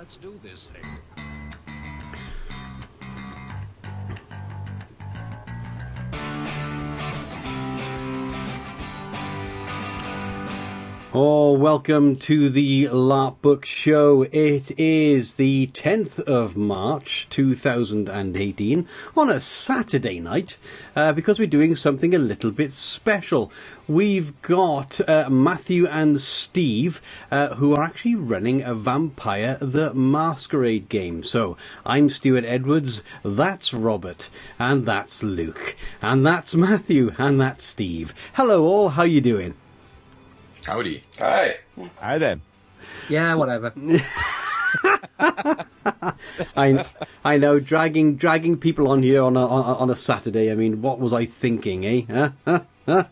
Let's do this thing. Oh, welcome to the LARPBook Show. It is the 10th of March 2018 on a Saturday night because we're doing something a little bit special. We've got Matthew and Steve who are actually running a Vampire the Masquerade game. So I'm Stuart Edwards, that's Robert, and that's Luke, and that's Matthew, and that's Steve. Hello all, how you doing? Howdy. Hi. Hi then. Yeah, whatever. I know, dragging people on here on a Saturday. I mean, what was I thinking, eh? I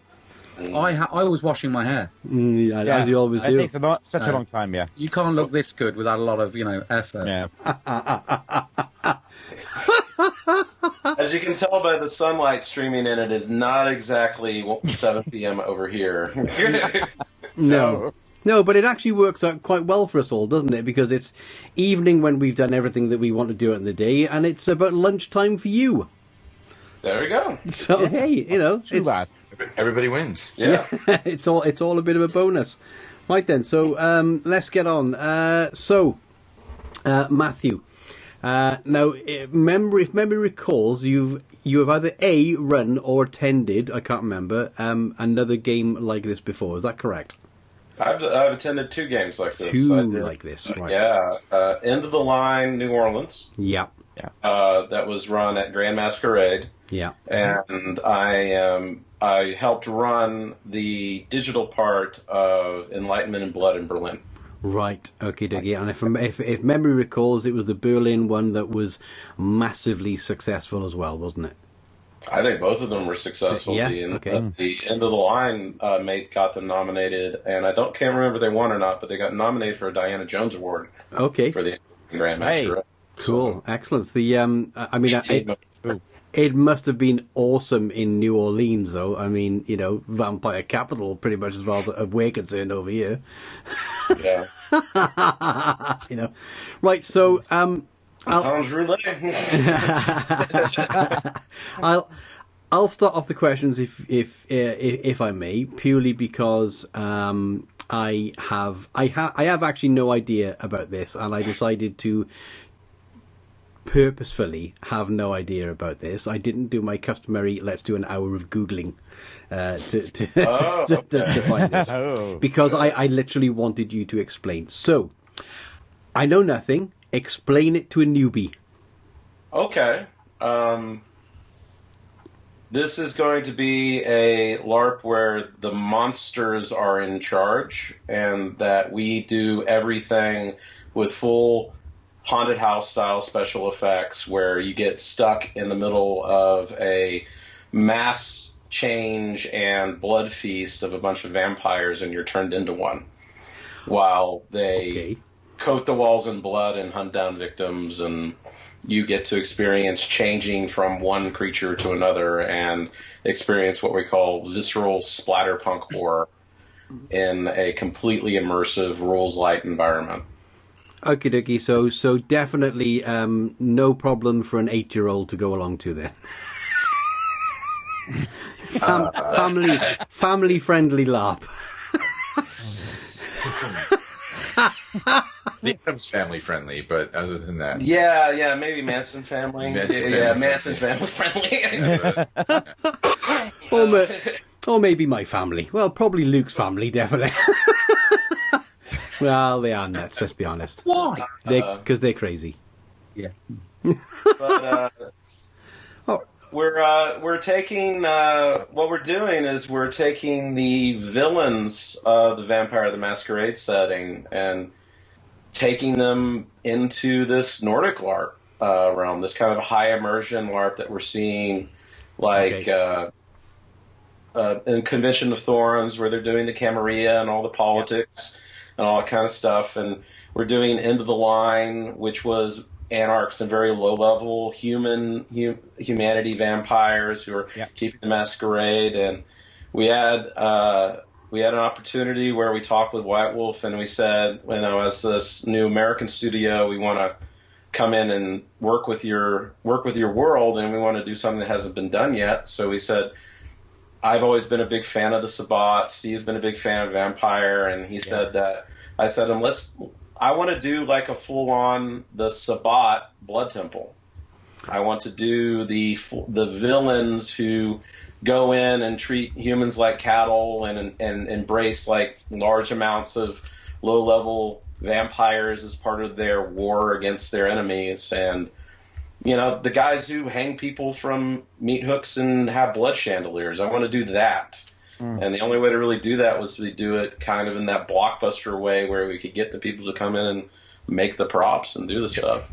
was washing my hair. As you always do. It takes such a long time, yeah. You can't look this good without a lot of, effort. Yeah. As you can tell by the sunlight streaming in, it is not exactly 7 p.m. over here. No, but it actually works out quite well for us all, doesn't it? Because it's evening when we've done everything that we want to do in the day, and it's about lunchtime for you. There we go. So hey, Too bad. Everybody wins. Yeah. it's all a bit of a bonus. Right then, so let's get on. Matthew. Now, if memory recalls, you have either A, run or attended, I can't remember, another game like this before. Is that correct? I've attended 2 games like this. Like this, right? Yeah. End of the Line, New Orleans. Yeah. That was run at Grand Masquerade. Yeah. And I helped run the digital part of Enlightenment and Blood in Berlin. Right, okay, dokie. And if memory recalls, it was the Berlin one that was massively successful as well, wasn't it? I think both of them were successful. Yeah, The okay. End of the Line mate got them nominated, and I can't remember if they won or not, but they got nominated for a Diana Jones Award. Okay. For the Grand Masquerade. Cool, excellent. It must have been awesome in New Orleans, though. I mean, Vampire capital, pretty much as far as we're concerned over here. Yeah. Right. So, I'll start off the questions if I may, purely because I have actually no idea about this, and I decided to purposefully have no idea about this. I didn't do my customary let's do an hour of Googling to find this. Because I literally wanted you to explain. So, I know nothing. Explain it to a newbie. Okay. This is going to be a LARP where the monsters are in charge, and that we do everything with full haunted house style special effects, where you get stuck in the middle of a mass change and blood feast of a bunch of vampires, and you're turned into one while they coat the walls in blood and hunt down victims, and you get to experience changing from one creature to another and experience what we call visceral splatterpunk horror in a completely immersive rules light environment. Okie dokie, so definitely no problem for an 8-year-old to go along to then. Family friendly LARP. The Adams family friendly, but other than that, yeah, maybe Manson family. Manson family friendly. Or maybe my family. Well, probably Luke's family, definitely. Well, they are nuts, let's be honest. Why? Because they're crazy. Yeah. But we're taking what we're doing is we're taking the villains of the Vampire the Masquerade setting and taking them into this Nordic LARP realm, this kind of high immersion LARP that we're seeing, like in Convention of Thorns, where they're doing the Camarilla and all the politics and all that kind of stuff. And we're doing End of the Line, which was anarchs and very low-level humanity vampires who are keeping the masquerade. And we had an opportunity where we talked with White Wolf, and we said, as this new American studio, we want to come in and work with your world, and we want to do something that hasn't been done yet. So we said, I've always been a big fan of the Sabbat. Steve's been a big fan of Vampire, and he said that. I said, I want to do like a full-on the Sabbat Blood Temple. I want to do the villains who go in and treat humans like cattle and embrace like large amounts of low-level vampires as part of their war against their enemies, and the guys who hang people from meat hooks and have blood chandeliers. I want to do that. And the only way to really do that was to do it kind of in that blockbuster way where we could get the people to come in and make the props and do the stuff.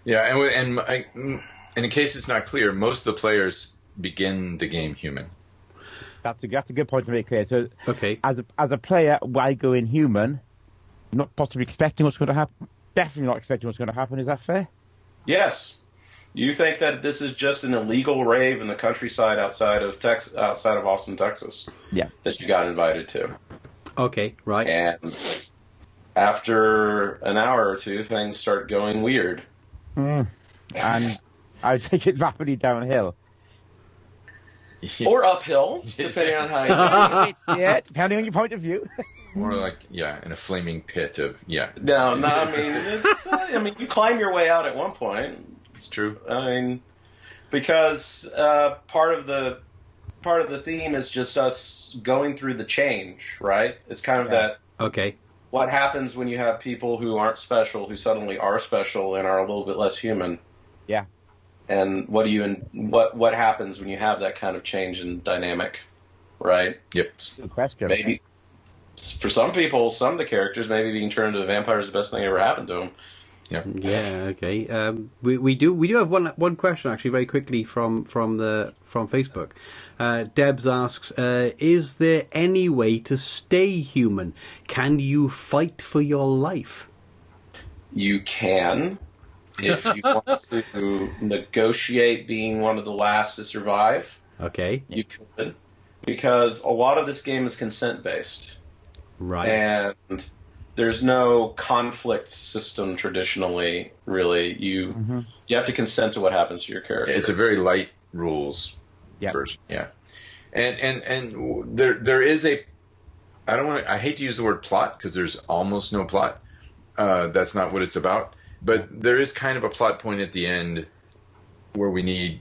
Yeah, and in case it's not clear, most of the players begin the game human. That's a good point to make clear. So, Okay. as a player, why go in human? Not possibly expecting what's going to happen. Definitely not expecting what's going to happen. Is that fair? Yes. You think that this is just an illegal rave in the countryside outside of Austin, Texas? Yeah. That you got invited to. Okay, right. And after an hour or two, things start going weird. And I would take it rapidly downhill. Or uphill, depending on how you do it. Yeah, depending on your point of view. More like, in a flaming pit of, No, I mean, you climb your way out at one point. It's true. I mean, because part of the theme is just us going through the change, right? It's kind of that. Okay. What happens when you have people who aren't special, who suddenly are special and are a little bit less human? Yeah. And what happens when you have that kind of change in dynamic, right? Yep. Good question. Maybe for some people, some of the characters, maybe being turned into vampires is the best thing that ever happened to them. Yep. Yeah. Okay. We do have one question actually very quickly from Facebook. Debs asks, is there any way to stay human? Can you fight for your life? You can, if you want to negotiate being one of the last to survive. Okay. You could, because a lot of this game is consent based. Right. And there's no conflict system traditionally, really. You have to consent to what happens to your character. It's a very light rules version. Yeah. And there is a, I hate to use the word plot because there's almost no plot. That's not what it's about. But there is kind of a plot point at the end where we need,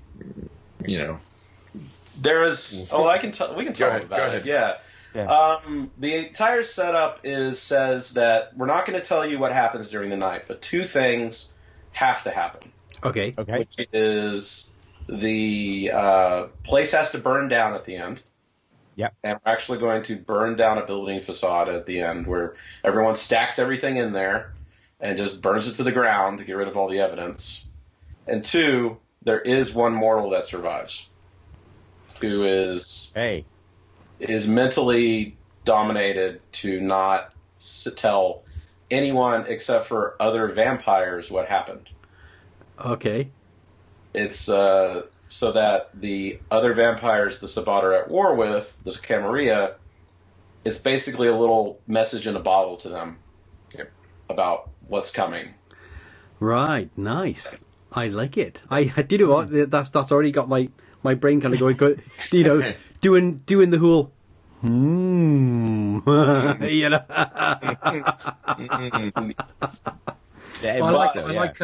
There is. Oh, we can tell them about it. Yeah. The entire setup says that we're not going to tell you what happens during the night, but two things have to happen. Okay. Which is the place has to burn down at the end. Yep. And we're actually going to burn down a building facade at the end where everyone stacks everything in there and just burns it to the ground to get rid of all the evidence. And two, there is one mortal that survives who is mentally dominated to not tell anyone except for other vampires what happened. Okay. It's so that the other vampires the Sabbat are at war with, the Camarilla, it's basically a little message in a bottle to them about what's coming. Right. Nice. I like it. Do you know what? That's already got my brain kind of going. Doing the whole. I like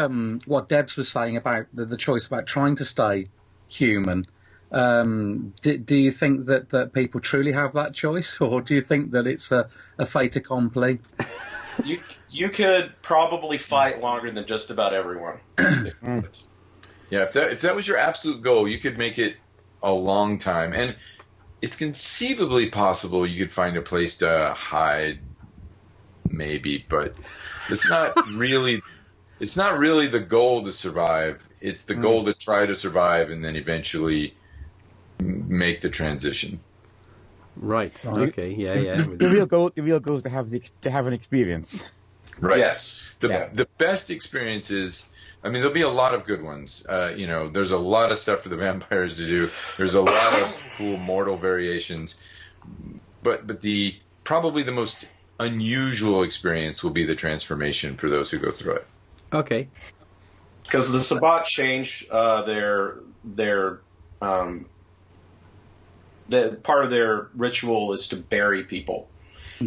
what Debs was saying about the choice about trying to stay human. Do you think that people truly have that choice, or do you think that it's a fait accompli? You could probably fight longer than just about everyone. Yeah, if that was your absolute goal, you could make it a long time, and it's conceivably possible you could find a place to hide, maybe, but it's not really. It's not really the goal to survive. It's the goal to try to survive and then eventually make the transition. Right. Okay. Yeah. The real goal is to have an experience. Right. Yes. The best experiences. I mean, there'll be a lot of good ones. There's a lot of stuff for the vampires to do. There's a lot of cool mortal variations. But the probably the most unusual experience will be the transformation for those who go through it. Okay. Because the Sabbat change their part of their ritual is to bury people.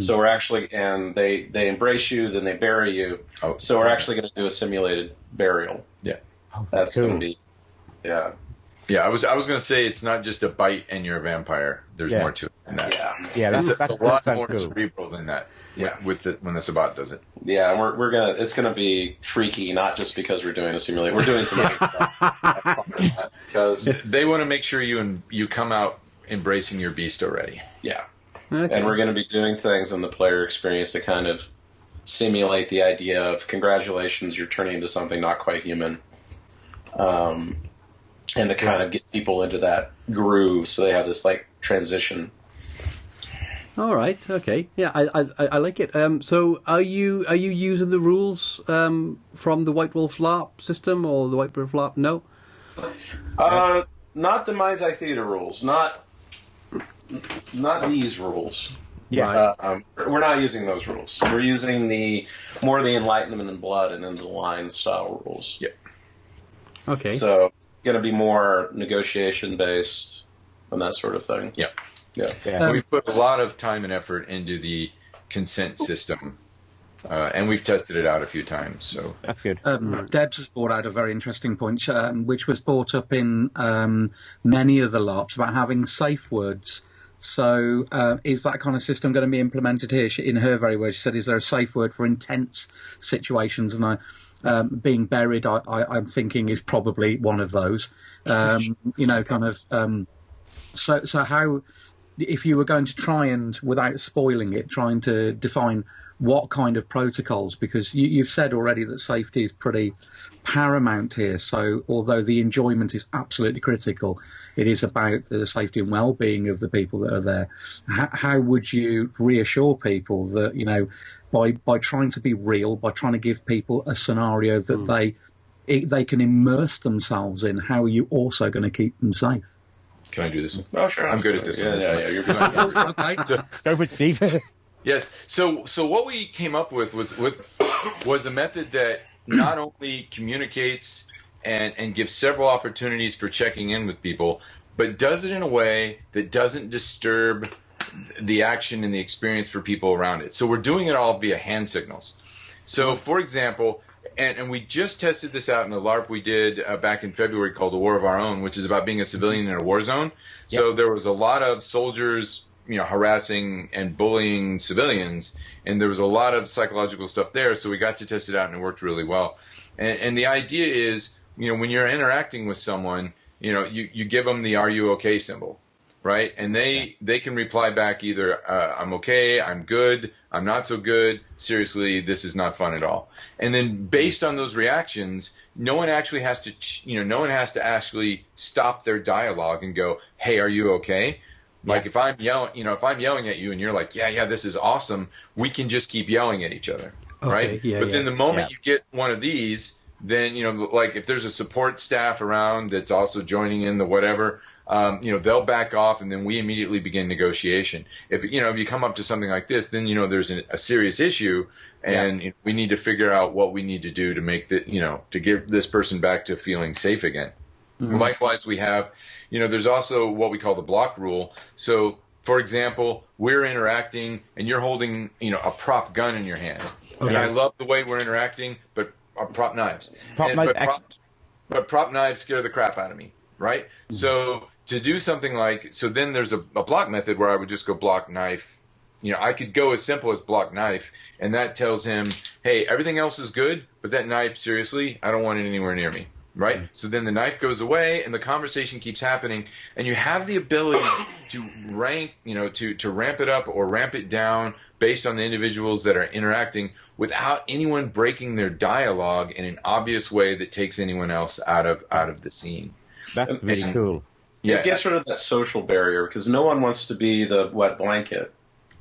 So we're actually, and they embrace you, then they bury you. Oh, so we're actually going to do a simulated burial. Yeah. That's going to be, yeah. Yeah, I was going to say it's not just a bite and you're a vampire. There's more to it than that. Yeah, that's a lot more cool. cerebral than that. Yeah, when the Sabbat does it. Yeah, and it's gonna be freaky, not just because we're doing a simulator. We're doing some because they want to make sure you come out embracing your beast already. Yeah. Okay. And we're going to be doing things in the player experience to kind of simulate the idea of congratulations, you're turning into something not quite human. And to kind of get people into that groove so they have this like transition. All right. Okay. Yeah, I like it. So are you using the rules from the White Wolf LARP system or the White Wolf LARP? No. Not the Metze Theater rules. Not these rules. Yeah. We're not using those rules. We're using more the Enlightenment and Blood and Into the Line style rules. Yeah. Okay. So it's going to be more negotiation based and that sort of thing. Yeah. Yeah. We've put a lot of time and effort into the consent system, and we've tested it out a few times. So That's good. Debs has brought out a very interesting point, which was brought up in many of the LARPs about having safe words. So is that kind of system going to be implemented here? In her very words, she said, is there a safe word for intense situations? And being buried, I'm thinking, is probably one of those. So how... If you were going to try and, without spoiling it, trying to define what kind of protocols, because you've said already that safety is pretty paramount here. So although the enjoyment is absolutely critical, it is about the safety and well-being of the people that are there. How would you reassure people that, by trying to be real, by trying to give people a scenario that they can immerse themselves in, how are you also going to keep them safe? can I do this one? Oh, sure. I'm good at this one. Yeah, you're good. Okay. So, Go for it, Steve. yes. So what we came up with was a method that not only communicates and gives several opportunities for checking in with people, but does it in a way that doesn't disturb the action and the experience for people around it. So we're doing it all via hand signals. So, for example, and we just tested this out in a LARP we did back in February called A War of Our Own, which is about being a civilian in a war zone. So there was a lot of soldiers, harassing and bullying civilians, and there was a lot of psychological stuff there. So we got to test it out, and it worked really well. And the idea is, when you're interacting with someone, you give them the "Are you okay?" symbol, right? And they can reply back either "I'm okay," "I'm good," "I'm not so good," "Seriously, this is not fun at all." And then based on those reactions, no one actually has to actually stop their dialogue and go, "Hey, are you okay?" Like if I'm yelling at you and you're like, yeah, this is awesome, we can just keep yelling at each other, right? Yeah, but then the moment you get one of these, then, like if there's a support staff around that's also joining in the whatever, they'll back off, and then we immediately begin negotiation. If you come up to something like this, then there's a serious issue, and we need to figure out what we need to do to make to give this person back to feeling safe again. Mm-hmm. Likewise, we have, there's also what we call the block rule. So, for example, we're interacting, and you're holding, a prop gun in your hand, and I love the way we're interacting, but prop knives. But prop knives scare the crap out of me, right? Mm-hmm. So to do something then there's a block method where I would just go block knife. I could go as simple as block knife, and that tells him, hey, everything else is good, but that knife, seriously, I don't want it anywhere near me, right? Mm-hmm. So then the knife goes away, and the conversation keeps happening, and you have the ability to rank, to ramp it up or ramp it down based on the individuals that are interacting without anyone breaking their dialogue in an obvious way that takes anyone else out of the scene. That's really cool. Yeah, it gets rid of that social barrier because no one wants to be the wet blanket.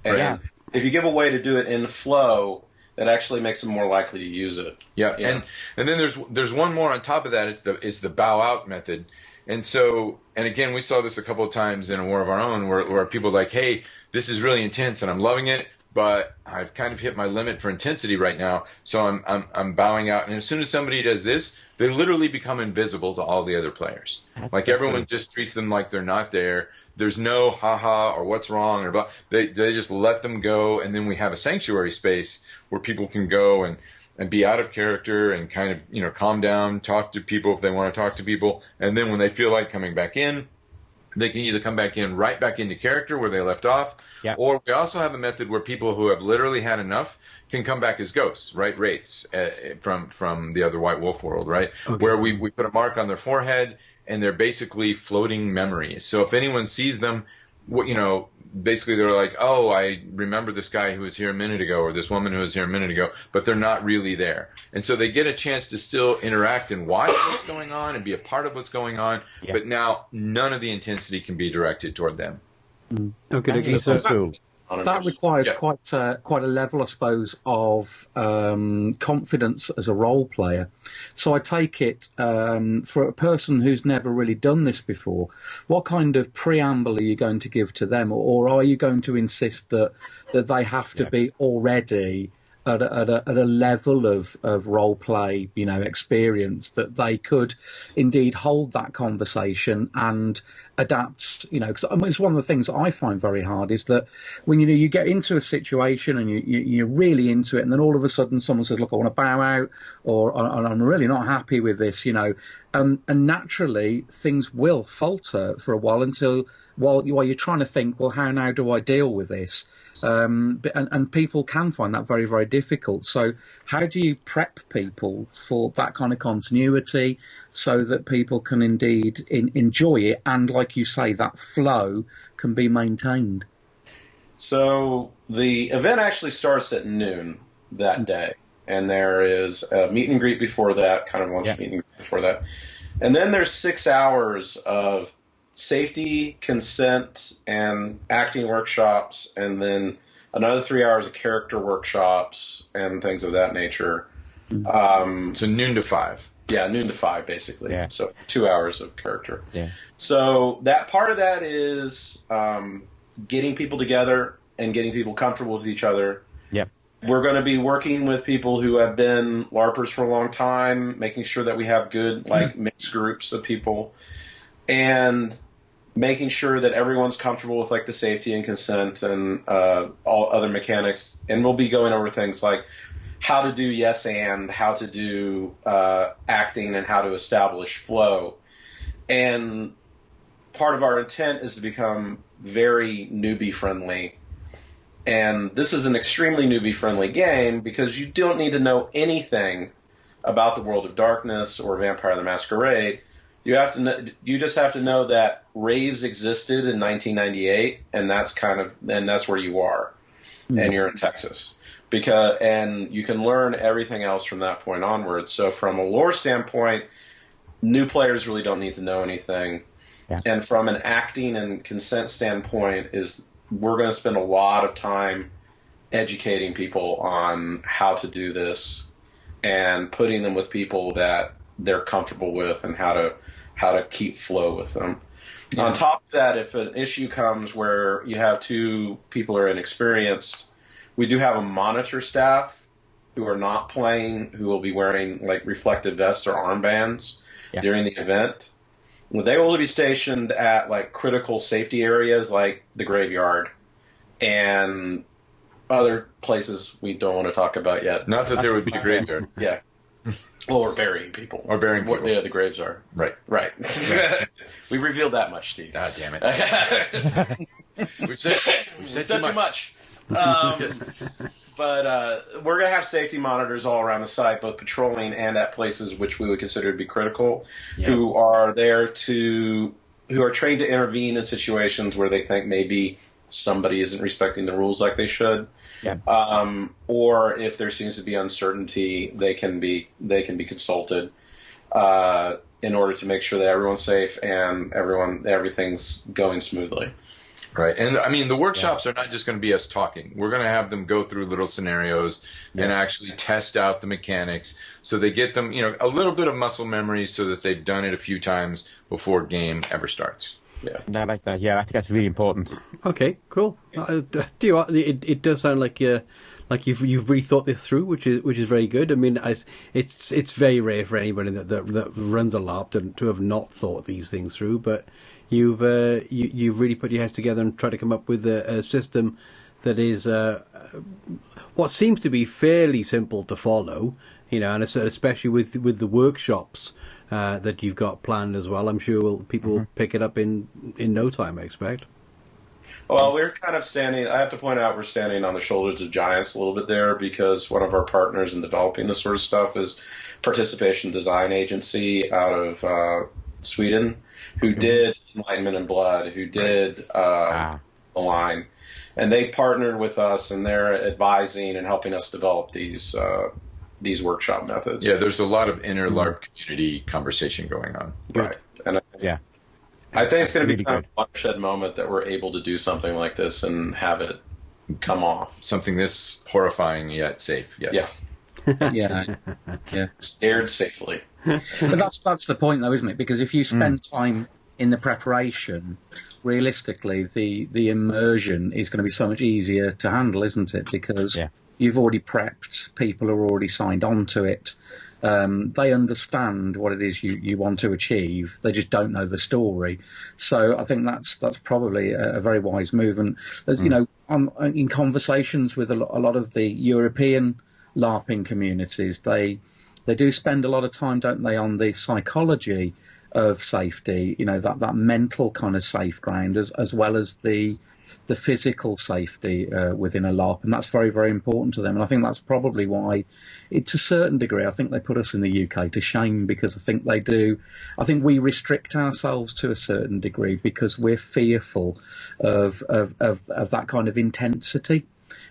And if you give a way to do it in flow, that actually makes them more likely to use it. Yeah. And then there's one more on top of that. It's the bow out method, And so, and again, we saw this a couple of times in a War of Our Own where people are like, hey, this is really intense and I'm loving it, but I've kind of hit my limit for intensity right now, so I'm bowing out. And as soon as somebody does this, they literally become invisible to all the other players. Like everyone just treats them like they're not there. There's no haha or what's wrong or blah. They just let them go, and then we have a sanctuary space where people can go and be out of character and kind of, you know, calm down, talk to people if they want to talk to people. And then when they feel like coming back in, they can either come back in right back into character where they left off, or we also have a method where people who have literally had enough can come back as ghosts, right? Wraiths from the other White Wolf world, right? Okay. Where we put a mark on their forehead and they're basically floating memories. So if anyone sees them, you know, basically they're like, oh, I remember this guy who was here a minute ago or this woman who was here a minute ago, but they're not really there. And so they get a chance to still interact and watch what's going on and be a part of what's going on, but now none of the intensity can be directed toward them. Okay, so cool. That requires quite a level, I suppose, of confidence as a role player. So I take it, for a person who's never really done this before, what kind of preamble are you going to give to them, or are you going to insist that they have to be already at a level of role play, you know, experience that they could indeed hold that conversation and adapt, you know, because I mean, it's one of the things that I find very hard is that when you get into a situation and you're really into it, and then all of a sudden someone says, look, I want to bow out, or I'm really not happy with this, you know, and naturally things will falter for a while while you're trying to think, well, how now do I deal with this? And people can find that very, very difficult. So how do you prep people for that kind of continuity so that people can indeed enjoy it and, like you say, that flow can be maintained? So the event actually starts at noon that day, and there is a meet and greet before that, kind of lunch meet and greet before that. And then there's 6 hours of safety, consent, and acting workshops, and then another 3 hours of character workshops and things of that nature. So noon to 5. Yeah, noon to 5, basically. Yeah. So 2 hours of character. Yeah. So that part of that is getting people together and getting people comfortable with each other. Yep. We're going to be working with people who have been LARPers for a long time, making sure that we have good, mixed groups of people, and making sure that everyone's comfortable with, the safety and consent and all other mechanics. And we'll be going over things like how to do yes and, how to do acting, and how to establish flow. And part of our intent is to become very newbie-friendly. And this is an extremely newbie-friendly game because you don't need to know anything about the World of Darkness or Vampire the Masquerade. You just have to know that raves existed in 1998, and that's where you are, and you're in Texas, and you can learn everything else from that point onward. So from a lore standpoint, new players really don't need to know anything, and from an acting and consent standpoint, we're going to spend a lot of time educating people on how to do this and putting them with people that they're comfortable with and how to keep flow with them. Yeah. On top of that, if an issue comes where you have two people who are inexperienced, we do have a monitor staff who are not playing, who will be wearing reflective vests or armbands during the event. They will be stationed at critical safety areas like the graveyard and other places we don't want to talk about yet. Not that there would be a graveyard. Yeah. Well, we're burying people. Or burying people. Yeah, the graves are. Right. We've revealed that much, Steve. God damn it. We've said too much. But we're going to have safety monitors all around the site, both patrolling and at places which we would consider to be critical, who are trained to intervene in situations where they think maybe somebody isn't respecting the rules like they should. Yeah. Or if there seems to be uncertainty, they can be consulted in order to make sure that everyone's safe and everything's going smoothly. Right. And I mean, the workshops are not just going to be us talking. We're going to have them go through little scenarios and actually test out the mechanics so they get them, a little bit of muscle memory so that they've done it a few times before game ever starts. Yeah. I like that. Yeah, I think that's really important. Okay, cool. Do you know what? It does sound like you've really thought this through, which is very good. I mean, it's very rare for anybody that runs a LARP to have not thought these things through, but you've really put your heads together and tried to come up with a system that is what seems to be fairly simple to follow, and especially with the workshops that you've got planned as well. I'm sure people will pick it up in no time, I expect. Well, we're kind of I have to point out, we're standing on the shoulders of giants a little bit there, because one of our partners in developing this sort of stuff is Participation Design Agency out of Sweden, who did Enlightenment and Blood, who did The Line. And they partnered with us, and they're advising and helping us develop these workshop methods. Yeah, there's a lot of inner LARP community conversation going on. Right. And I think it's going to be kind of a watershed moment that we're able to do something like this and have it come off. Something this horrifying yet safe. Yes. Yeah. Scared safely. But that's the point, though, isn't it? Because if you spend time in the preparation, realistically, the immersion is going to be so much easier to handle, isn't it? Because you've already prepped, people are already signed on to it. They understand what it is you want to achieve. They just don't know the story. So I think that's probably a very wise move. And in conversations with a lot of the European LARPing communities, they do spend a lot of time, don't they, on the psychology of safety, that mental kind of safe ground, as well as the physical safety within a LARP, and that's very, very important to them. And I think that's probably why, to a certain degree, I think they put us in the UK to shame, because I think they do. I think we restrict ourselves to a certain degree because we're fearful of that kind of intensity,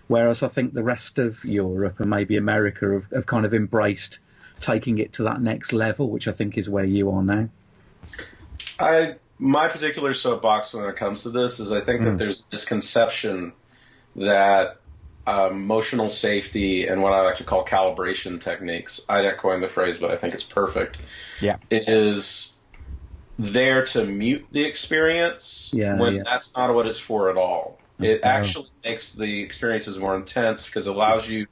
whereas I think the rest of Europe and maybe America have kind of embraced taking it to that next level, which I think is where you are now. My particular soapbox when it comes to this is I think that there's this conception that emotional safety and what I like to call calibration techniques, I didn't coin the phrase, but I think it's perfect, is there to mute the experience when that's not what it's for at all. It actually makes the experiences more intense because it allows you,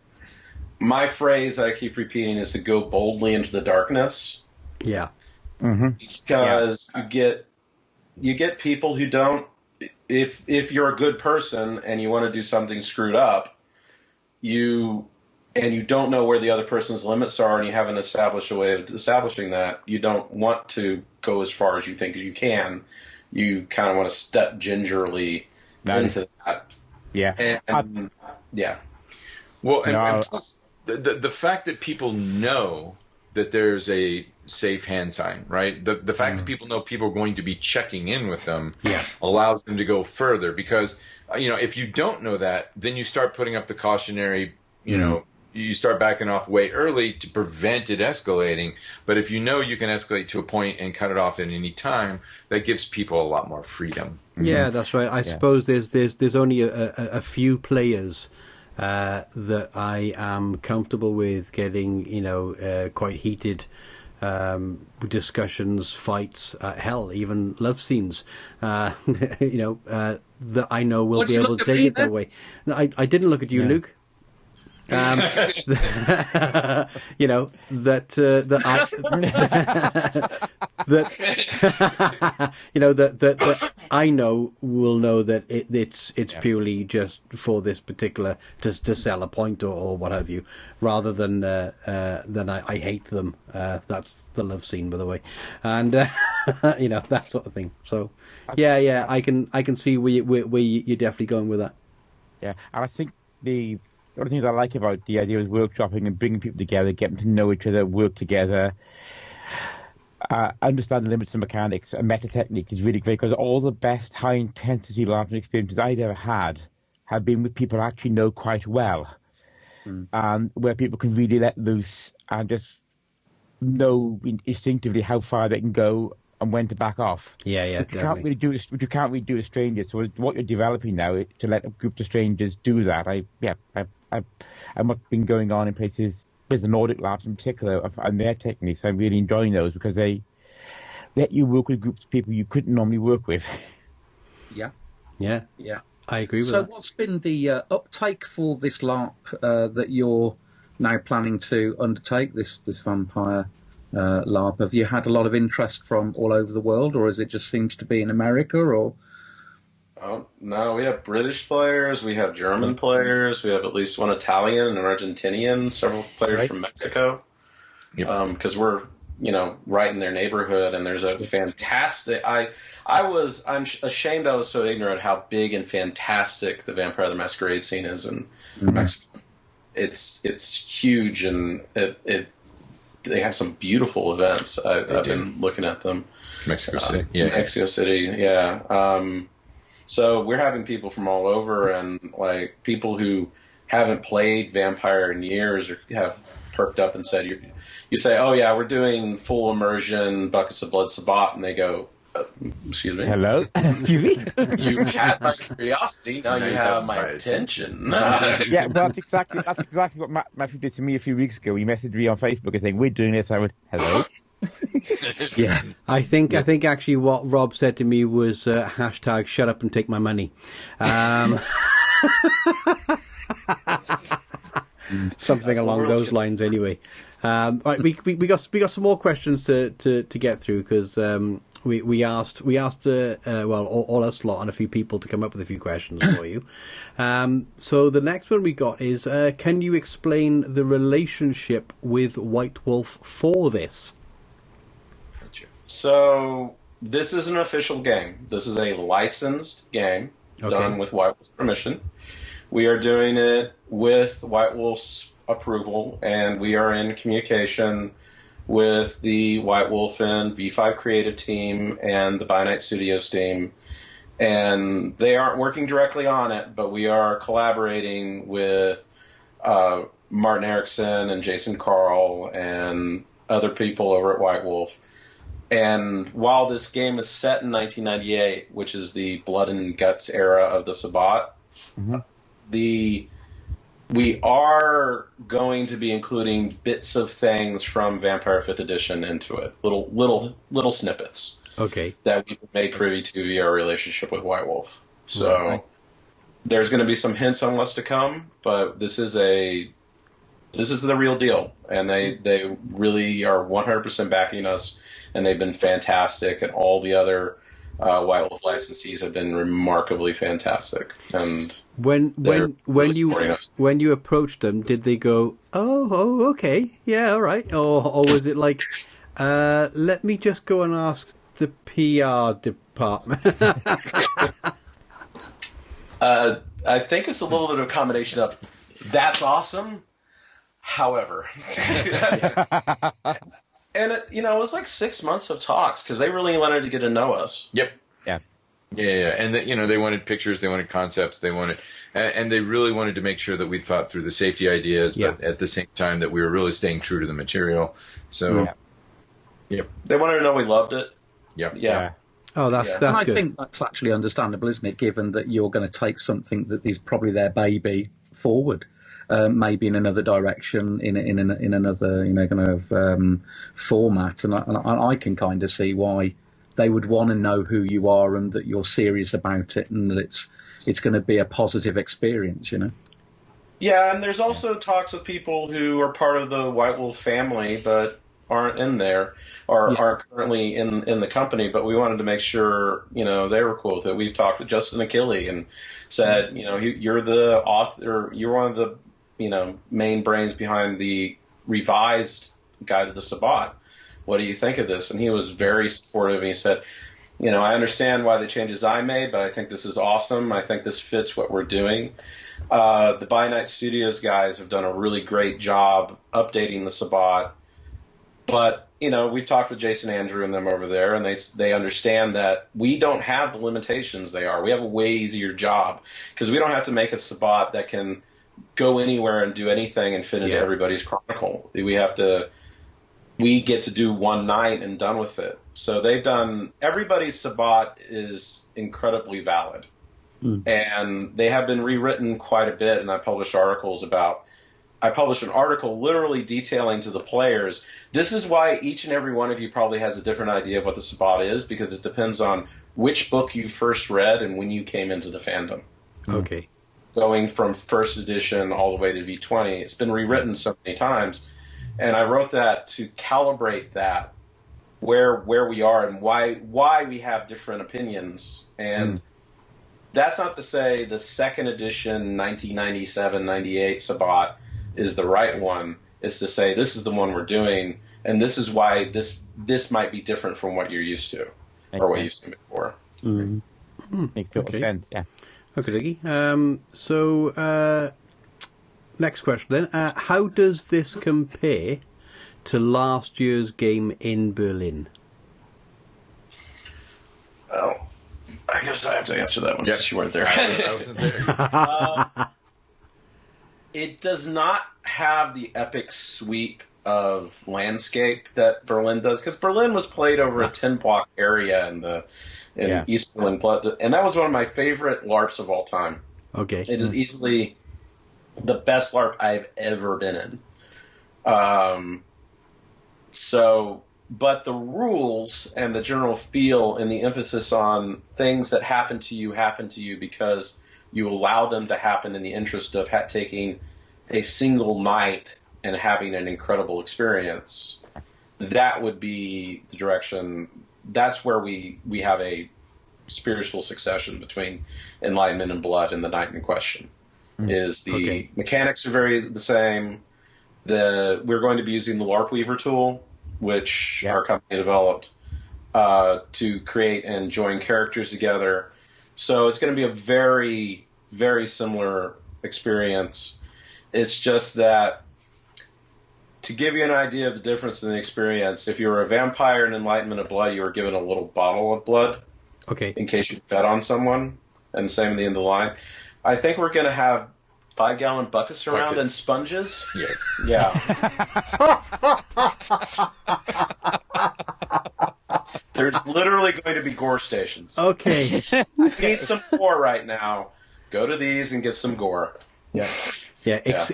my phrase I keep repeating is to go boldly into the darkness. Yeah. Because you get people who don't, if you're a good person and you want to do something screwed up, you don't know where the other person's limits are and you haven't established a way of establishing that, you don't want to go as far as you think you can. You kind of want to step gingerly into that. Yeah. And Well, and plus, the fact that people know that there's a safe hand sign, right? The fact that people know people are going to be checking in with them allows them to go further, because if you don't know that, then you start putting up the cautionary, you start backing off way early to prevent it escalating. But if you know you can escalate to a point and cut it off at any time, that gives people a lot more freedom. Yeah, that's right. I suppose there's only a few players that I am comfortable with getting, quite heated discussions, fights, hell, even love scenes, that I know will be able to take it that way. No, I didn't look at you, Luke. That I know will know that it's purely just for this particular to sell a point or what have you, rather than I hate them. That's the love scene, by the way, and that sort of thing. So I can see where you're definitely going with that. Yeah, and I think one of the things I like about the idea of workshopping and bringing people together, getting to know each other, work together, understand the limits of mechanics and meta technique is really great, because all the best high-intensity LARPing experiences I've ever had have been with people I actually know quite well, and where people can really let loose and just know instinctively how far they can go and when to back off. Yeah, Which you can't really do. Which you can't really do to strangers. So what you're developing now to let a group of strangers do that. And what's been going on in places with the Nordic LARPs in particular and their techniques. I'm really enjoying those because they let you work with groups of people you couldn't normally work with. Yeah. I agree with that. So what's been the uptake for this LARP that you're now planning to undertake, this Vampire LARP? Have you had a lot of interest from all over the world, or is it just seems to be in America? Or Oh, no, we have British players, we have German players, we have at least one Italian and Argentinian, several players from Mexico. Because we're, right in their neighborhood, and there's a fantastic. I'm ashamed I was so ignorant how big and fantastic the Vampire the Masquerade scene is in Mexico. It's huge, and they have some beautiful events. I've been looking at them. Mexico City, Mexico City, yeah. So we're having people from all over, and like people who haven't played Vampire in years or have perked up and said, you say, oh yeah, we're doing full immersion, buckets of blood Sabbat, and they go, excuse me. Hello? Excuse me? You had my curiosity, now you have my attention. Yeah, well, that's exactly what Matthew did to me a few weeks ago. He messaged me on Facebook and saying, we're doing this. I went, hello? Yeah, I think actually what Rob said to me was hashtag shut up and take my money. Something along those lines, anyway. Right, we got some more questions to get through because we asked all us lot and a few people to come up with a few questions for you. So the next one we got is can you explain the relationship with White Wolf for this? So this is an official game. This is a licensed game done with White Wolf's permission. We are doing it with White Wolf's approval, and we are in communication with the White Wolf and V5 creative team and the By Night Studios team. And they aren't working directly on it, but we are collaborating with Martin Erickson and Jason Carl and other people over at White Wolf. And while this game is set in 1998, which is the blood and guts era of the Sabbat, we are going to be including bits of things from Vampire 5th Edition into it, little snippets. Okay. That we made privy to via our relationship with White Wolf. So there's going to be some hints on what's to come, but this is the real deal, and they really are 100% backing us. And they've been fantastic, and all the other White Wolf licensees have been remarkably fantastic. And when you approached them, did they go, oh, okay, yeah, all right, or was it like, let me just go and ask the PR department? I think it's a little bit of a combination of that's awesome, however. And it was like 6 months of talks because they really wanted to get to know us. Yep. Yeah. And they wanted pictures, they wanted concepts, and they really wanted to make sure that we thought through the safety ideas, but at the same time that we were really staying true to the material. So, they wanted to know we loved it. Yep. Yeah. Oh, that's and I good. think that's actually understandable, isn't it? Given that you're going to take something that is probably their baby forward. Maybe in another direction, in another kind of format, and I can kind of see why they would want to know who you are and that you're serious about it and that it's going to be a positive experience, Yeah, and there's also talks with people who are part of the White Wolf family but aren't in there or are currently in the company, but we wanted to make sure they were cool with it. We've talked with Justin Achille and said, you're the author, you're one of the main brains behind the revised Guide to the Sabbat. What do you think of this? And he was very supportive, and he said, I understand why the changes I made, but I think this is awesome. I think this fits what we're doing. The By Night Studios guys have done a really great job updating the Sabbat. But, we've talked with Jason Andrew and them over there, and they understand that we don't have the limitations they are. We have a way easier job because we don't have to make a Sabbat that can go anywhere and do anything and fit into everybody's chronicle. We get to do one night and done with it. So they've done, everybody's Sabbat is incredibly valid. And they have been rewritten quite a bit, and I published an article literally detailing to the players, this is why each and every one of you probably has a different idea of what the Sabbat is, because it depends on which book you first read and when you came into the fandom. Okay. Going from first edition all the way to V20, it's been rewritten so many times, and I wrote that to calibrate that, where we are and why we have different opinions. And that's not to say the second edition 1997-98 Sabbat is the right one. It's to say this is the one we're doing, and this is why this might be different from what you're used to, or what you've seen before. Makes total sense, yeah. Okay, so next question then. How does this compare to last year's game in Berlin? Oh, I guess I have to answer that one since you weren't there. I wasn't there. It does not have the epic sweep of landscape that Berlin does, because Berlin was played over a 10-block area in East Berlin, and that was one of my favorite LARPs of all time. Okay. It is easily the best LARP I've ever been in. But the rules and the general feel and the emphasis on things that happen to you because you allow them to happen in the interest of taking a single night and having an incredible experience, that would be the direction. That's where we have a spiritual succession between Enlightenment and Blood and the night in question. Mechanics are very the same. We're going to be using the LARP Weaver tool, which our company developed, to create and join characters together. So it's going to be a very, very similar experience. It's just that, to give you an idea of the difference in the experience, if you were a vampire in Enlightenment of Blood, you were given a little bottle of blood in case you fed on someone, and same at the end of the line. I think we're going to have 5-gallon buckets around and sponges. Yes. Yeah. There's literally going to be gore stations. Okay. If you need some gore right now, go to these and get some gore. Yeah.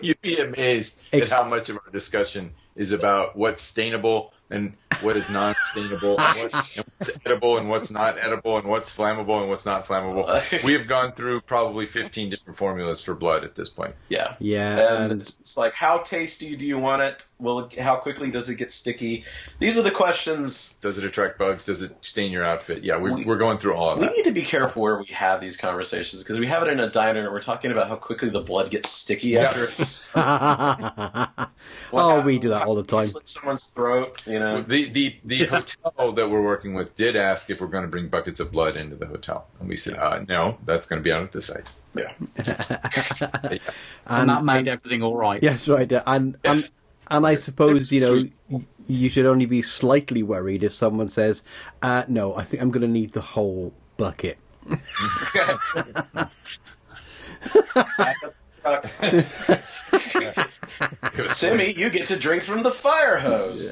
You'd be amazed at how much of our discussion is about what's stainable and what is non-stainable, and what's edible and what's not edible, and what's flammable and what's not flammable. We have gone through probably 15 different formulas for blood at this point. Yeah. And it's like, how tasty do you want it? How quickly does it get sticky? These are the questions. Does it attract bugs? Does it stain your outfit? Yeah, we're going through all of that. We need to be careful where we have these conversations, because we have it in a diner and we're talking about how quickly the blood gets sticky after. We do that all the time. Slit someone's throat, you know. The hotel that we're working with did ask if we're going to bring buckets of blood into the hotel, and we said no, that's going to be out at the site. Yeah. And that made everything all right. Yes, right. And I suppose, you should only be slightly worried if someone says, no, I think I'm going to need the whole bucket. Simmy, you get to drink from the fire hose.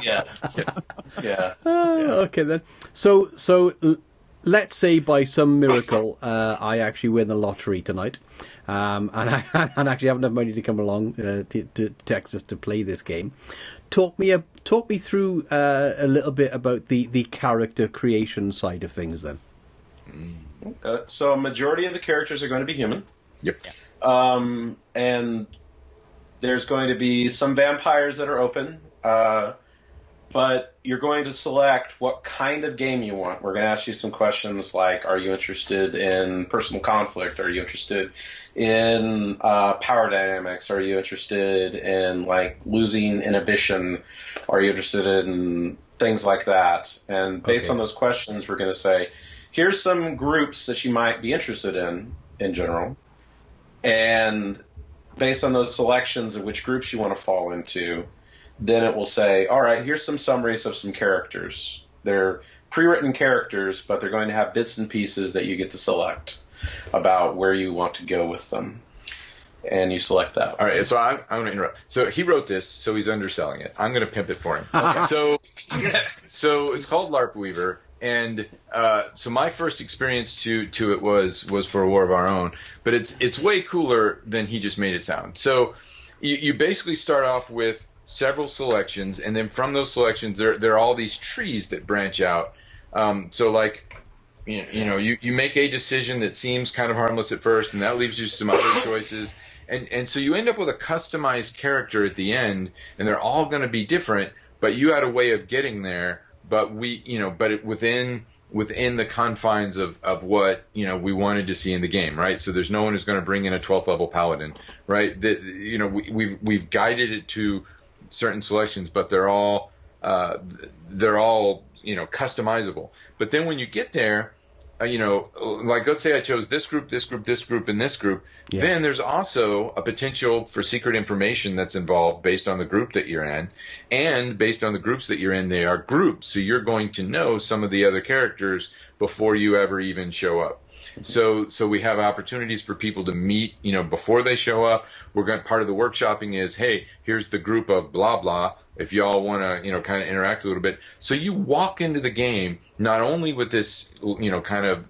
Yeah. Okay then. So let's say by some miracle I actually win the lottery tonight, and I actually have enough money to come along to Texas to play this game. Talk me through a little bit about the character creation side of things then. So a majority of the characters are going to be human. Yep. And there's going to be some vampires that are open, but you're going to select what kind of game you want. We're going to ask you some questions like, are you interested in personal conflict? Are you interested in power dynamics? Are you interested in losing inhibition? Are you interested in things like that? And based on those questions, we're going to say, here's some groups that you might be interested in general. And based on those selections of which groups you want to fall into, then it will say, all right, here's some summaries of some characters. They're pre-written characters, but they're going to have bits and pieces that you get to select about where you want to go with them. and you select that. All right, so I'm going to interrupt. So he wrote this, so he's underselling it. I'm going to pimp it for him. Okay. So it's called LARP Weaver, and so my first experience to it was for A War of Our Own, but it's way cooler than he just made it sound. So you basically start off with several selections, and then from those selections, there are all these trees that branch out. So like, you make a decision that seems kind of harmless at first, and that leaves you some other choices. And so you end up with a customized character at the end, and they're all going to be different, but you had a way of getting there, but within the confines of what, we wanted to see in the game, right? So there's no one who's going to bring in a 12th level paladin, right? We've guided it to certain selections, but they're all customizable. But then when you get there, like let's say I chose this group, this group, this group, and this group, then there's also a potential for secret information that's involved based on the group that you're in, and based on the groups that you're in, they are groups, so you're going to know some of the other characters before you ever even show up. So we have opportunities for people to meet, before they show up. Part of the workshopping is, hey, here's the group of blah blah. If y'all want to, kind of interact a little bit. So you walk into the game not only with this, kind of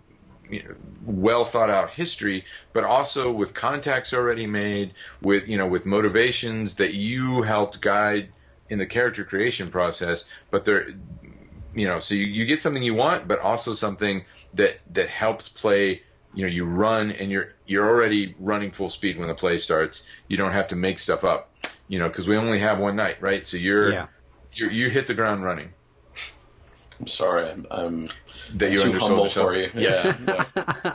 well thought out history, but also with contacts already made, with motivations that you helped guide in the character creation process. But so you get something you want, but also something that helps play. You run, and you're already running full speed when the play starts. You don't have to make stuff up, because we only have one night, right? So you hit the ground running. I'm sorry, I'm that you too humble yourself. for you. Yeah.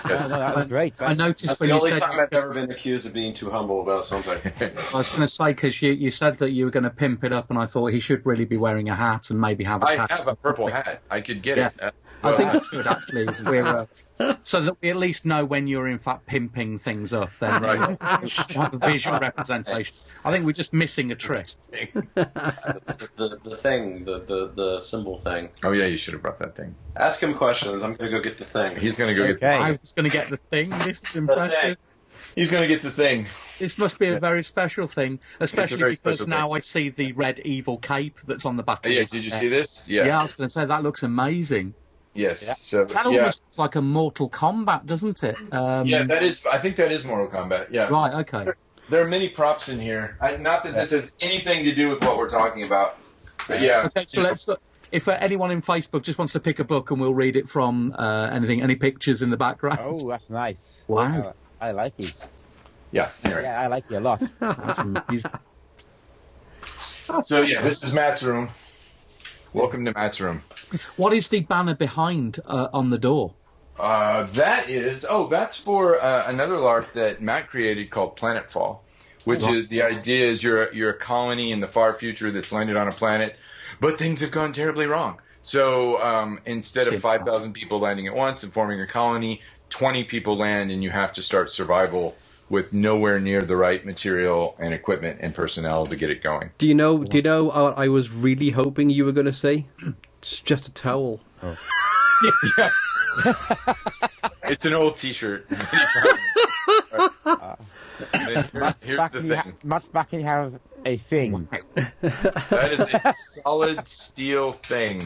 Yes. No, that was great. I noticed That's when the you only said time I've ever been accused of being too humble about something. I was going to say, because you said that you were going to pimp it up, and I thought he should really be wearing a hat and maybe have a I hat. have a purple hat. I could get Yeah. it. I think we should actually, so that we at least know when you're in fact pimping things up. Then Right. have a visual representation. I think we're just missing a trick. The thing, the symbol thing. Oh yeah, you should have brought that thing. Ask him questions. I'm going to go get the thing. He's going to go get. Okay. I was going to get the thing. This is impressive. He's going to get the thing. This must be a very special thing, especially very because special now thing. I see the red evil cape that's on the back. Yeah, of did you see this? Yeah. Yeah, I was going to say that looks amazing. Yes. Yeah. So That almost looks like a Mortal Kombat, doesn't it? that is. I think that is Mortal Kombat. Yeah. Right. Okay. There are many props in here. Not that this has anything to do with what we're talking about, but yeah. Okay. So let's look. If anyone in Facebook just wants to pick a book and we'll read it from any pictures in the background. Oh, that's nice. Wow. I like it. Yeah. Anyway. Yeah, I like it a lot. That's amazing. So yeah, this is Matt's room. Welcome to Matt's room. What is the banner behind on the door? That's for another LARP that Matt created called Planetfall, which is the idea is you're a colony in the far future that's landed on a planet, but things have gone terribly wrong. So instead of 5,000 people landing at once and forming a colony, 20 people land, and you have to start survival with nowhere near the right material and equipment and personnel to get it going. Do you know what I was really hoping you were going to say? It's just a towel. Oh. Yeah. It's an old T-shirt. Here's the thing. Matt's back and you have a thing. That is a solid steel thing.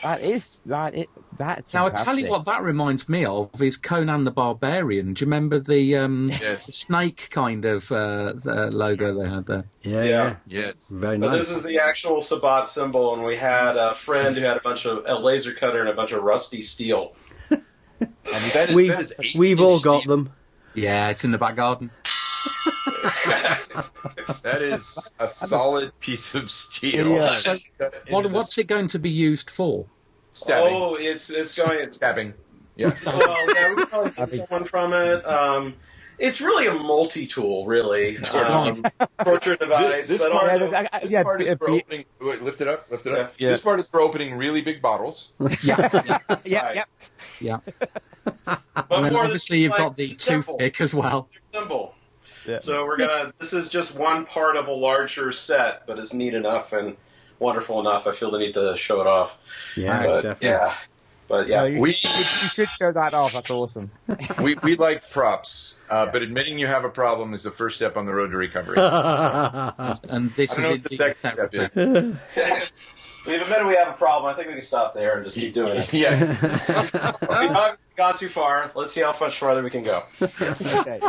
That's Now, I tell you fantastic. what that reminds me of is Conan the Barbarian. Do you remember the the snake kind of logo they had there? Yeah. Yes. Very But nice. this is the actual Sabbat symbol, and we had a friend who had a laser cutter and a bunch of rusty steel. We've all got them. Yeah, it's in the back garden. That is a solid piece of steel. Yeah. So, what's it going to be used for? Stabbing. Oh, it's going. Stabbing. Yeah. Well, yeah, we could probably get someone from it. It's really a multi-tool, really. Torture device. This but part, also, this part is for opening. Wait, lift it up. Yeah. This part is for opening really big bottles. Yeah. but And then more obviously than you've like got the simple. toothpick as well. Symbol. Yeah. So this is just one part of a larger set, but it's neat enough and wonderful enough. I feel the need to show it off. Yeah, But, definitely. yeah. But yeah, you should show that off. That's awesome. we like props, but admitting you have a problem is the first step on the road to recovery. And this I don't know is what the indeed second step therapy. is. we've admitted we have a problem. I think we can stop there and just keep doing it. Yeah. We've not gone too far. Let's see how much farther we can go. Okay.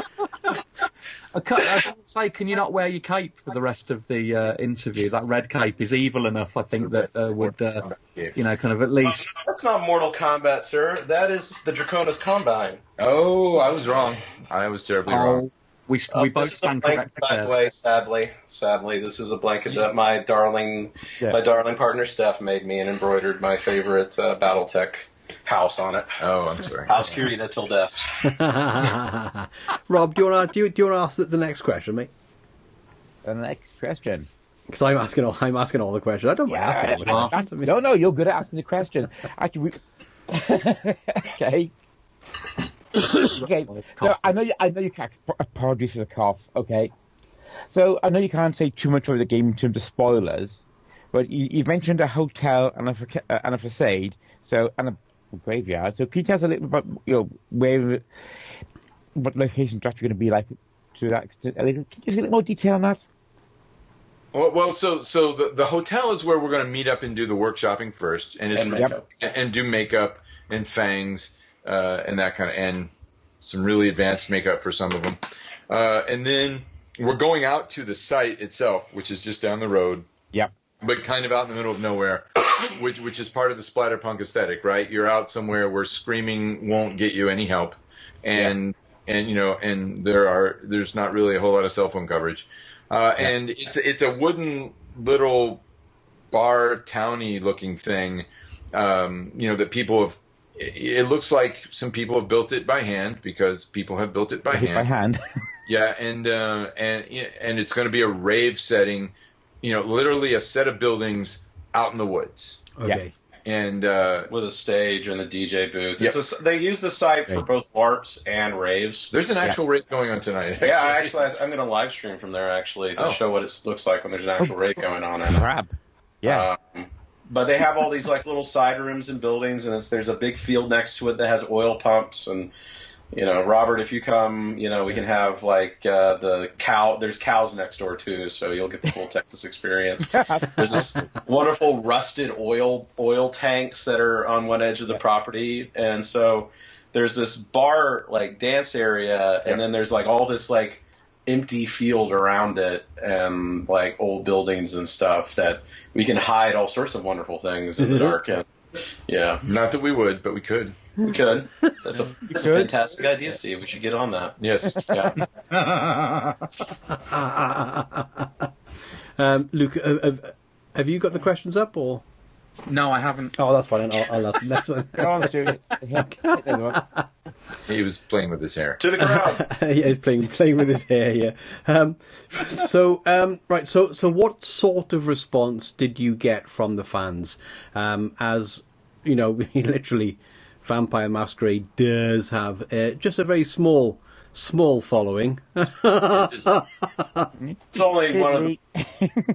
I was going to say, can you not wear your cape for the rest of the interview? That red cape is evil enough, I think, that would, kind of at least... That's not Mortal Kombat, sir. That is the Draconis Combine. Oh, I was wrong. I was terribly wrong. We both this is a stand blanket, corrected by the there. way. Sadly, this is a blanket that my darling partner Steph made me and embroidered my favorite BattleTech house on it. Oh, I'm sorry. House Kirita till death. Rob, do you want to ask the next question, mate? The next question. Because I'm asking all the questions. I don't mind asking all the questions. No, you're good at asking the question. Actually, okay. Okay. So I know you can't. Apologies for the cough. Okay. So I know you can't say too much about the game in terms of spoilers, but you've mentioned a hotel and a facade. And a graveyard. So can you tell us a little about what locations are actually going to be like to that extent? Can you give us a little more detail on that? Well, so the hotel is where we're going to meet up and do the workshopping first, and do makeup and fangs and that kind of, and some really advanced makeup for some of them, and then we're going out to the site itself, which is just down the road. Yep. But kind of out in the middle of nowhere, which is part of the splatterpunk aesthetic, right? You're out somewhere where screaming won't get you any help, and there's not really a whole lot of cell phone coverage. And it's a wooden little bar towny looking thing, that people have. It looks like some people have built it by hand because people have built it by hand. Yeah, and it's going to be a rave setting, literally a set of buildings out in the woods. Okay. And with a stage and a DJ booth. Yep. They use the site for both LARPs and raves. There's an actual rave going on tonight. Actually. I'm going to live stream from there to show what it looks like when there's an actual rave going on. Crap. Yeah. But they have all these like little side rooms and buildings, and there's a big field next to it that has oil pumps. And Robert, if you come, we can have like the cow. There's cows next door too, so you'll get the full Texas experience. There's this wonderful rusted oil tanks that are on one edge of the property, and so there's this bar like dance area, and then there's like all this like empty field around it and like old buildings and stuff that we can hide all sorts of wonderful things in the dark. And not that we would, but we could. We could. That's a fantastic idea, Steve. We should get on that. Yes. Yeah. Luke, have you got the questions up or? No, I haven't. Oh, that's fine. I'll ask the next one. Go on, Stu. He was playing with his hair. To the ground. Yeah, he's playing with his hair. Yeah. So what sort of response did you get from the fans? As literally, Vampire Masquerade does have just a very small following. It's only one of the,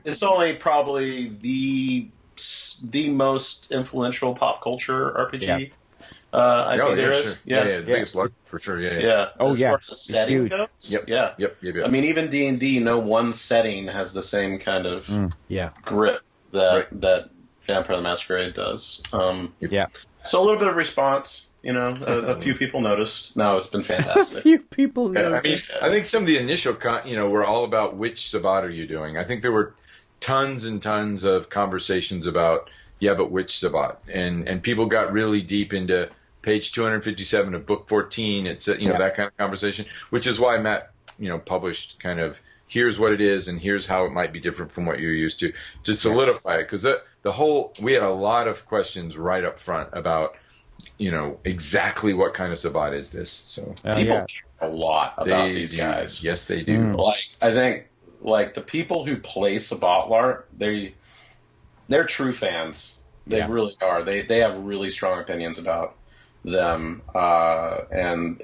it's only probably the most influential pop culture RPG. I think there is. Sure. Yeah, the biggest LARP for sure. Yeah. As far as the setting goes. Yep. I mean, even D&D, no one setting has the same kind of grip that Vampire the Masquerade does. So a little bit of response. A few people noticed. No, it's been fantastic. A few people noticed. I mean, I think some of the initial, were all about which Sabbat are you doing. I think there were tons and tons of conversations about, but which Sabbat? And people got really deep into page 257 of book 14. It's, that kind of conversation, which is why Matt, published kind of, here's what it is and here's how it might be different from what you're used to solidify it. Because we had a lot of questions right up front about, exactly what kind of Sabbat is this. So people care a lot about these guys. Yes, they do. I think, the people who play Sabbat LARP, they're true fans. They really are. They have really strong opinions about them, and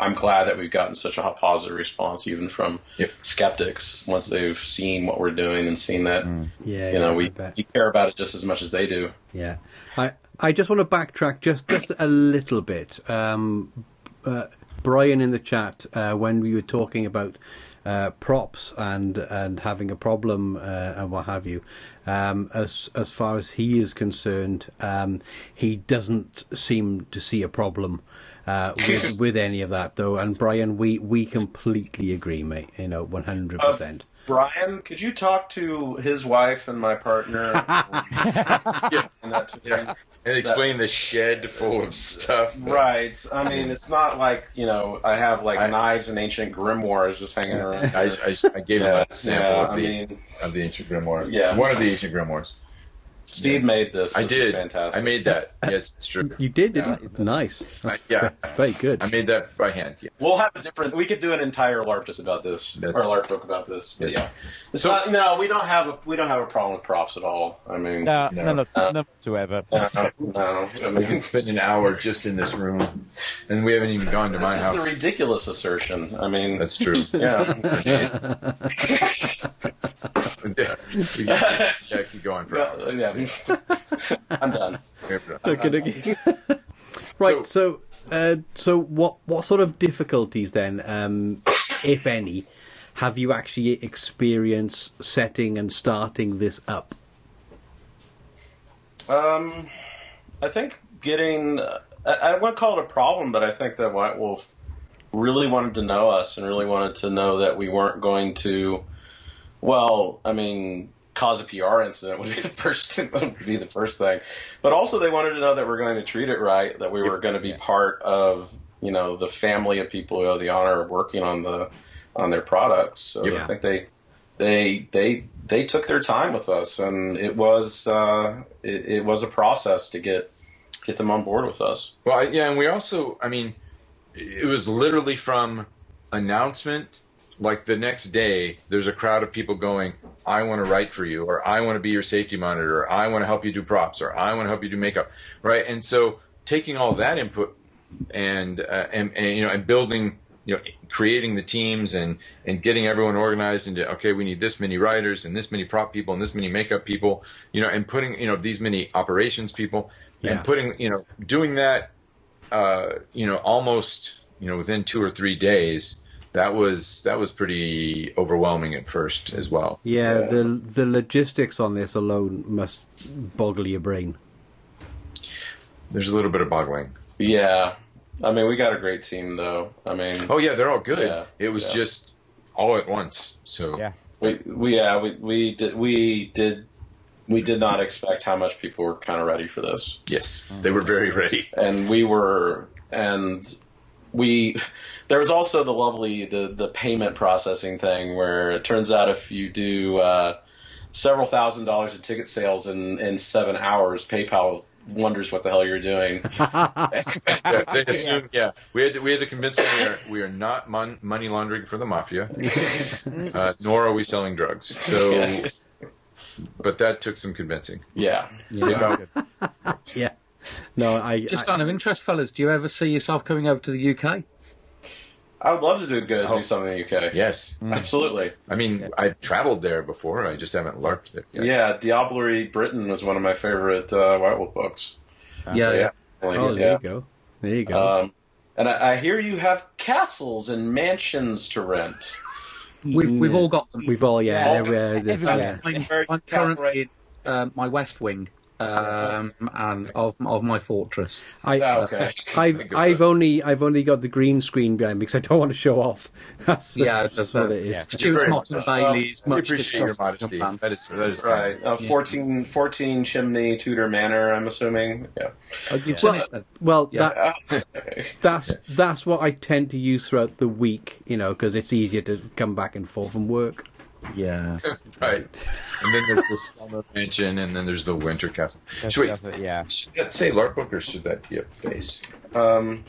I'm glad that we've gotten such a positive response, even from skeptics, once they've seen what we're doing and seen that we care about it just as much as they do. Yeah. I just want to backtrack just a little bit. Brian in the chat, when we were talking about props and having a problem and what have you, as far as he is concerned, he doesn't seem to see a problem with any of that, though. And Brian, we completely agree, mate. 100%. Brian, could you talk to his wife and my partner? And explain the shed full of stuff. Right. I mean, it's not like, I have knives and ancient grimoires just hanging around. I gave him a sample of the ancient grimoire. Yeah. One of the ancient grimoires. Steve made this. I This did. is fantastic. I made that. Yes, it's true. You did, didn't you? Nice. Yeah. Very good. I made that by hand. Yeah. We'll have we could do an entire LARP just about this, or LARP book about this. But Yes. yeah. No, we don't have a problem with props at all. I mean, none whatsoever. no. I We mean, can spend an hour just in this room, and we haven't even gone to my this house. is a ridiculous assertion. I mean, That's true. yeah. Yeah, keep going for hours. Yeah. I'm done. Okay. Right. So what sort of difficulties then, if any, have you actually experienced setting and starting this up? I think getting, I wouldn't call it a problem, but I think that White Wolf really wanted to know us and really wanted to know that we weren't going to, cause a PR incident would be the first thing. But also they wanted to know that we're going to treat it right, that we were going to be part of, the family of people who have the honor of working on their products. So I think they took their time with us, and it was a process to get them on board with us. Well, and we also, it was literally from announcement, like the next day, there's a crowd of people going, I want to write for you, or I want to be your safety monitor, or I want to help you do props, or I want to help you do makeup, right? And so taking all that input and building, creating the teams and getting everyone organized into, okay, we need this many writers and this many prop people and this many makeup people, and putting, these many operations people and putting, doing that, almost, within 2 or 3 days. That was pretty overwhelming at first as well. Yeah, the logistics on this alone must boggle your brain. There's a little bit of boggling. Yeah. We got a great team, though. Oh yeah, they're all good. Yeah, it was just all at once. So yeah, we did not expect how much people were kind of ready for this. Yes, they were very ready, and there was also the lovely the payment processing thing where it turns out if you do several $1,000s in ticket sales in 7 hours, PayPal wonders what the hell you're doing. They assumed, we had to convince them we are not money laundering for the mafia, nor are we selling drugs. So, but that took some convincing. Yeah. Yeah. No, out of interest, fellas, do you ever see yourself coming over to the UK? I would love to do something in the UK. Yes. Absolutely. I've traveled there before. I just haven't LARPed it yet. Yeah, Diablerie Britain was one of my favorite White Wolf books. Yeah. There you go. And I hear you have castles and mansions to rent. We've all got them. We've all, I'm currently my West Wing. And of my fortress. I've only got the green screen behind me because I don't want to show off. That's what it is. Stuart's Motte and Bailey's much appreciate your modesty. That is right. 14 chimney Tudor Manor, I'm assuming. Yeah. You've seen it then? Well, that's what I tend to use throughout the week, because it's easier to come back and forth from work. Yeah. Right. And then there's the summer mansion, and then there's the winter castle. Should that say LARP book, or should that be a face? I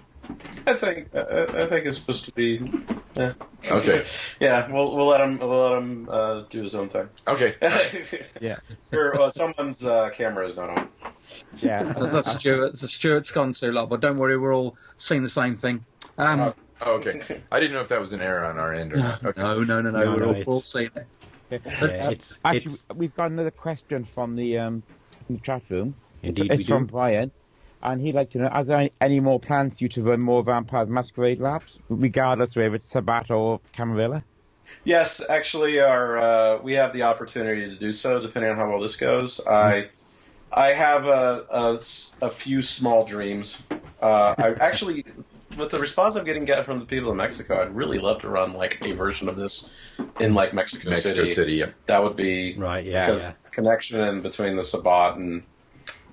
think it's supposed to be. Yeah. Okay. Yeah, we'll let him do his own thing. Okay. Yeah. Someone's camera is not on. Yeah. That's Stuart. Stuart's gone too long, but don't worry, we're all seeing the same thing. Okay. I didn't know if that was an error on our end or not. Okay. No. We're all seeing it. Actually, we've got another question from the chat room. Indeed, it's from Brian, and he'd like to know: are there any more plans for you to run more Vampire the Masquerade labs, regardless whether it's Sabat or Camarilla? Yes, actually, we have the opportunity to do so, depending on how well this goes. I have a few small dreams. I actually, with the response I'm getting from the people in Mexico, I'd really love to run like a version of this in like Mexico City. Yeah. That would be Right, yeah, because connection in between the Sabat and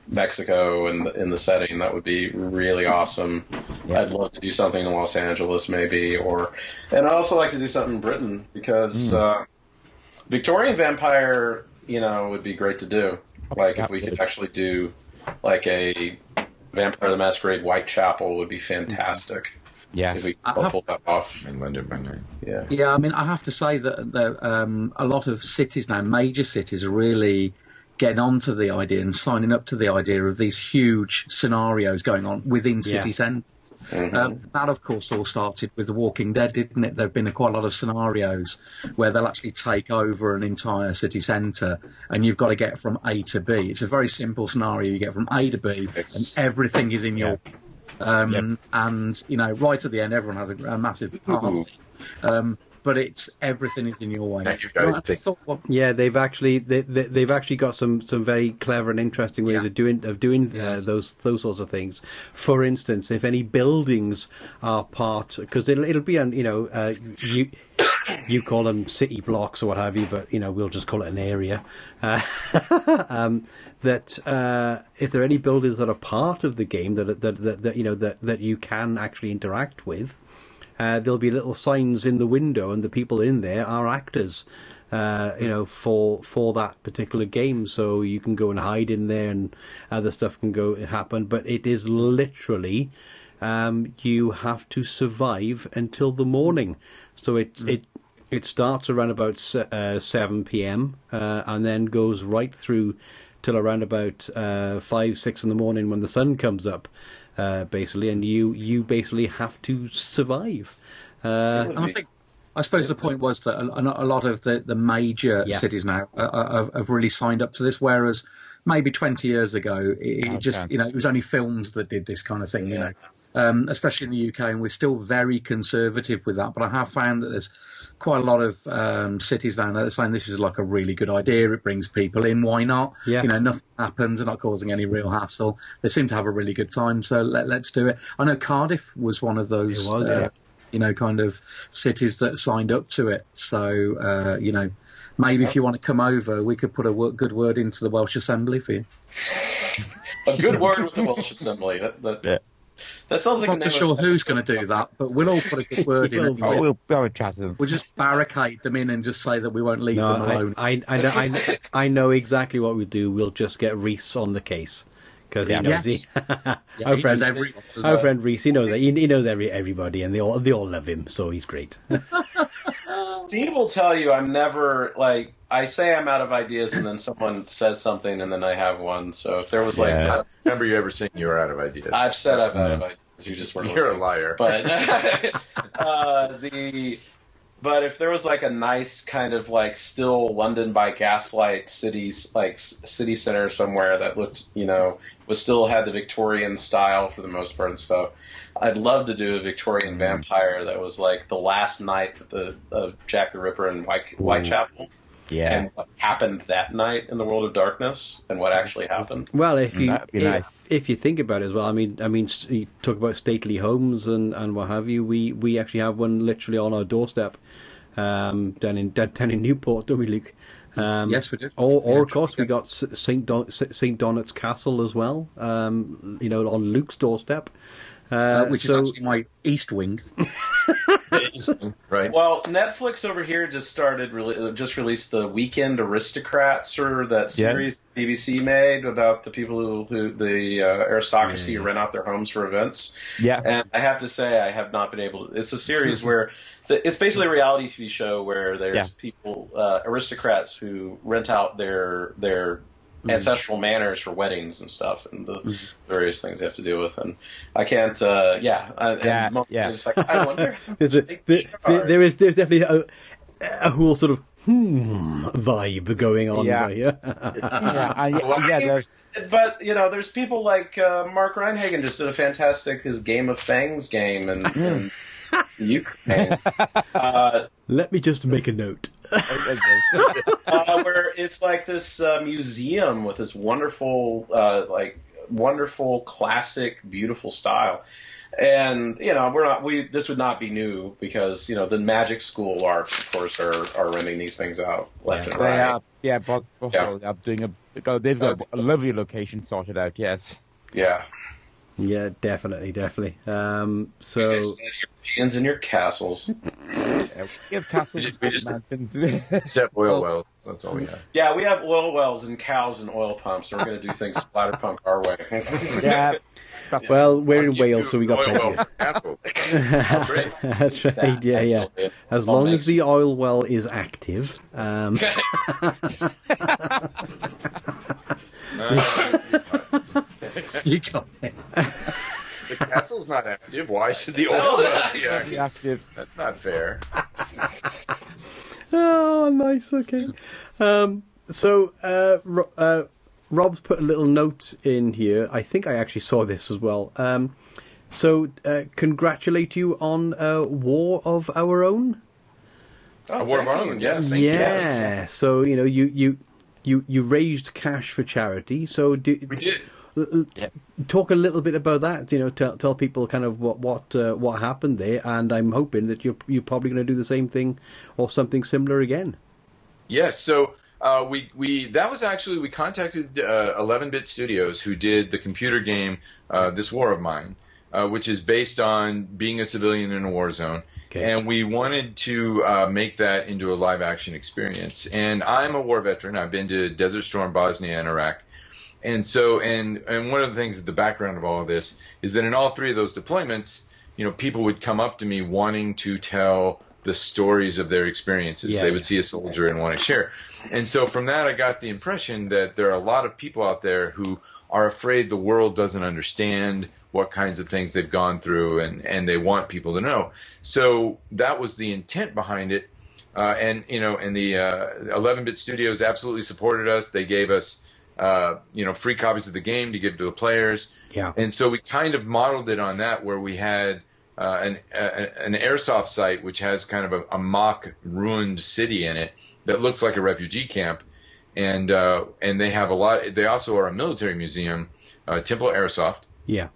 Mexico and in the setting, that would be really awesome. Yeah. I'd love to do something in Los Angeles maybe, and I'd also like to do something in Britain because Victorian Vampire, would be great to do. Like if we could actually do like a Vampire the Masquerade Whitechapel would be fantastic. Yeah, if we could pull that off. In London by night. Yeah. Yeah, I mean, I have to say that a lot of cities now, major cities, are really getting onto the idea and signing up to the idea of these huge scenarios going on within city centres. Mm-hmm. That, of course, all started with The Walking Dead, didn't it? There have been quite a lot of scenarios where they'll actually take over an entire city centre and you've got to get from A to B. It's a very simple scenario. You get from A to B and everything is in your... And, right at the end, everyone has a massive party. But it's everything is in your way. Yeah, they've actually got some very clever and interesting ways of doing those sorts of things. For instance, if any buildings are part, because it'll be on you call them city blocks or what have you, but we'll just call it an area. That if there are any buildings that are part of the game that you can actually interact with. There'll be little signs in the window, and the people in there are actors, for that particular game. So you can go and hide in there, and other stuff can happen. But it is literally, you have to survive until the morning. So it starts around about 7 p.m. And then goes right through till around about 5, 6 in the morning when the sun comes up. Basically, and you basically have to survive. And I suppose the point was that a lot of the major cities now have really signed up to this, whereas maybe 20 years ago it was only films that did this kind of thing, especially in the UK, and we're still very conservative with that. But I have found that there's quite a lot of cities down there that are saying this is like a really good idea. It brings people in. Why not? Yeah. Nothing happens. They're not causing any real hassle. They seem to have a really good time. So let's do it. I know Cardiff was one of those, kind of cities that signed up to it. So, maybe if you want to come over, we could put a good word into the Welsh Assembly for you. A good word with the Welsh Assembly. That sounds like I'm not sure who's going to do that, but we'll all put a good word in. We'll have a chat to them. We'll just barricade them in and just say that we won't leave them alone. I know exactly what we'll do. We'll just get Reese on the case because he knows. Our friend Reese, he knows that. He knows everybody, and they all love him, so he's great. Steve will tell you I'm never I say I'm out of ideas, and then someone says something, and then I have one. So if there was I don't remember you ever saying you were out of ideas. I've said I'm out of ideas. You just weren't. You're a liar. But but if there was a nice kind of still London by gaslight cities, city center somewhere that looked was still had the Victorian style for the most part and stuff. I'd love to do a Victorian vampire that was the last night of Jack the Ripper in Whitechapel. Yeah. And what happened that night in the World of Darkness, and what actually happened. Well, if you think about it as well, I mean, you talk about stately homes and what have you. We actually have one literally on our doorstep, down in Newport, don't we, Luke? Yes, we do. Or of course, we got St. Donat's Castle as well. On Luke's doorstep. Which is actually my east wing. Right. Well, Netflix over here just released the Weekend Aristocrats, or that series BBC made about the people who the aristocracy who rent out their homes for events. Yeah. And I have to say, I have not been able to. It's a series where it's basically a reality TV show where there's people, aristocrats, who rent out their ancestral manors for weddings and stuff, and the various things they have to deal with. And I can't, It's like, I wonder. There's definitely a whole sort of vibe going on there. But there's people like Mark Reinhagen just did a fantastic his Game of Fangs game and Ukraine. Let me just make a note. Where it's like this museum with this wonderful, wonderful, classic, beautiful style. And this would not be new because the Magic School LARPs, of course, are renting these things out left and right. I'm doing they've got a lovely location sorted out. Yes. Yeah. Yeah, definitely. So Europeans in your castles. We have castles. We just set oil wells. That's all we have. Yeah, we have oil wells and cows and oil pumps. So we're going to do things splatterpunk our way. Yeah. Well, we're in Wales, so we got plenty. That's right. That's right. Yeah. As long as the oil well is active. You got it. The castle's not active. Why should the oil well be active? That's not fair. Oh, nice. Okay. Rob's put a little note in here. I think I actually saw this as well. Congratulate you on War of Our Own. A War of Our Own, yes. Yeah. So you raised cash for charity. So we did. Talk a little bit about that. Tell people kind of what happened there, and I'm hoping that you're probably going to do the same thing or something similar again. Yes. So. We contacted 11-Bit Studios, who did the computer game This War of Mine, which is based on being a civilian in a war zone, and we wanted to make that into a live action experience. And I'm a war veteran. I've been to Desert Storm, Bosnia, and Iraq, and so and one of the things at the background of all of this is that in all three of those deployments, people would come up to me wanting to tell the stories of their experiences. They would see a soldier and want to share. And so from that, I got the impression that there are a lot of people out there who are afraid the world doesn't understand what kinds of things they've gone through, and they want people to know. So that was the intent behind it. And the 11-Bit Studios absolutely supported us. They gave us, free copies of the game to give to the players. Yeah. And so we kind of modeled it on that, where we had an airsoft site which has kind of a mock ruined city in it that looks like a refugee camp, and they have a lot. They also are a military museum, Temple Airsoft. Yeah.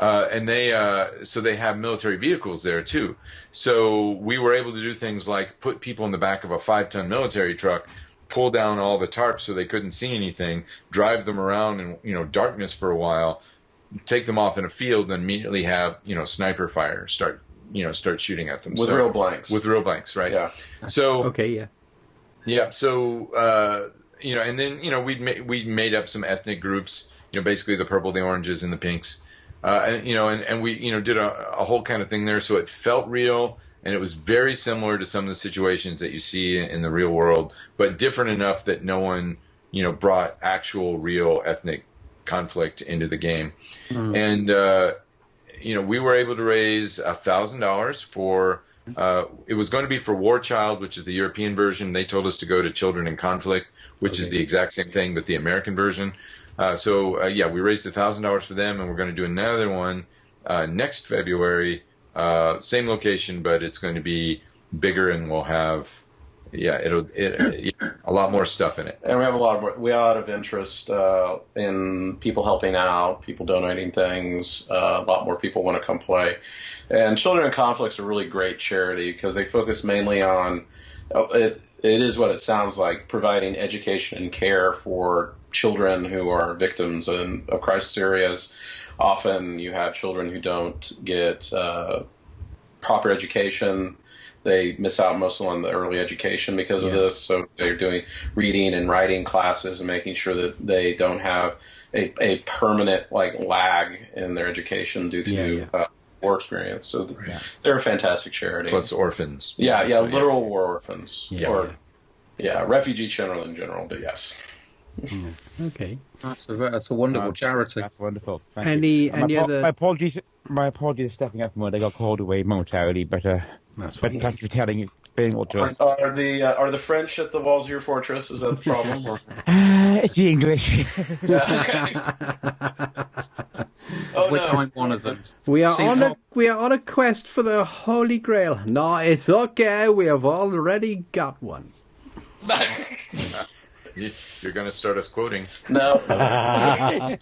And they have military vehicles there too. So we were able to do things like put people in the back of a 5-ton military truck, pull down all the tarps so they couldn't see anything, drive them around in darkness for a while, take them off in a field, and immediately have sniper fire start shooting at them with real blanks. With real blanks, right? Yeah. So okay, yeah. So and then we made up some ethnic groups. Basically the purple, the oranges, and the pinks. And we did a whole kind of thing there, so it felt real, and it was very similar to some of the situations that you see in the real world, but different enough that no one brought actual real ethnic conflict into the game. And we were able to raise $1,000 for it was going to be for War Child, which is the European version. They told us to go to Children in Conflict, which is the exact same thing but the American version. We raised $1,000 for them, and we're going to do another one next February, same location, but it's going to be bigger, and we'll have a lot more stuff in it. And we have a lot of interest in people helping out, people donating things. A lot more people want to come play. And Children in Conflict is a really great charity because they focus mainly on it is what it sounds like, providing education and care for children who are victims of crisis areas. Often you have children who don't get proper education. They miss out mostly on the early education because of this. So they're doing reading and writing classes and making sure that they don't have a permanent lag in their education due to war experience. So they're a fantastic charity. Plus orphans. Literal war orphans. Refugee children in general, but yes. Okay. That's a wonderful charity. That's wonderful. Any other? My apologies for stepping up from when I got called away momentarily, but that's thank you for explain all to us. Are the French at the walls of your fortress? Is that the problem? Or? It's the English. I'm one of them. We are on a quest for the Holy Grail. No, it's okay. We have already got one. You're going to start us quoting. No.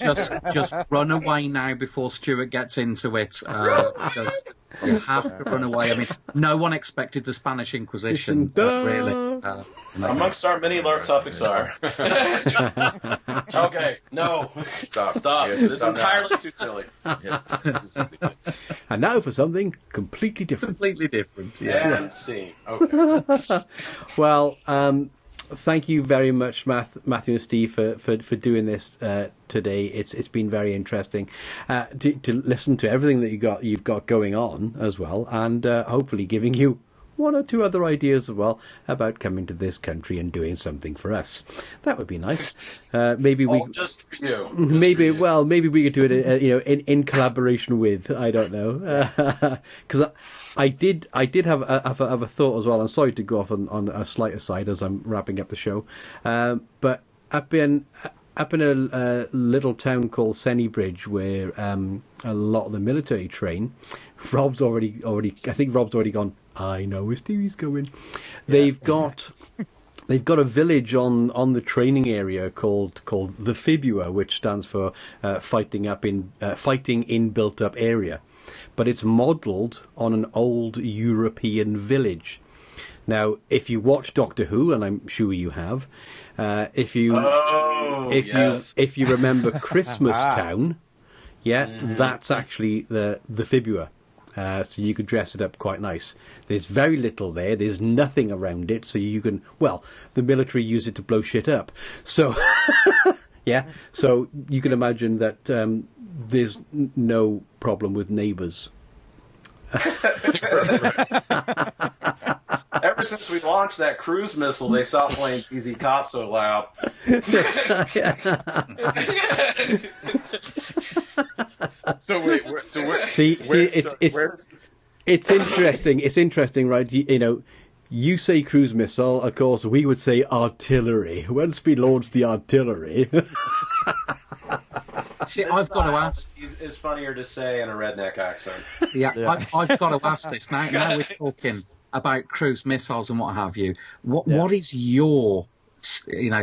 Just run away now before Stuart gets into it. Because you have to run away. I mean, no one expected the Spanish Inquisition, really. Amongst our many LARP topics are. Okay, no. Stop. This is entirely too silly. Yes. And now for something completely different. Completely different. Yeah. And see. Okay. Well, thank you very much, Matthew and Steve, for doing this today. It's been very interesting to listen to everything that you've got going on as well, and hopefully giving you one or two other ideas as well about coming to this country and doing something for us. That would be nice. Maybe we just for you. Maybe we could do it, in collaboration with. I don't know, because I did have a thought as well. I'm sorry to go off on a slight aside as I'm wrapping up the show, but up in a little town called Sennybridge, where a lot of the military train. Rob's already. I think Rob's already gone. I know where Stevie's going. They've got a village on the training area called the Fibua, which stands for fighting in built up area, but it's modelled on an old European village. Now, if you watch Doctor Who, and I'm sure you have, if you remember Christmas Town, that's actually the Fibua. So you could dress it up quite nice. There's very little there. There's nothing around it, so you can. Well, the military use it to blow shit up. So, So you can imagine that there's no problem with neighbours. Ever since we launched that cruise missile, they stopped playing ZZ Top so loud. It's interesting. It's interesting, right? You say cruise missile, of course. We would say artillery. Once we launch the artillery. See, I've got to ask. It's funnier to say in a redneck accent. Yeah. I've got to ask this now. Now we're talking about cruise missiles and what have you. What is your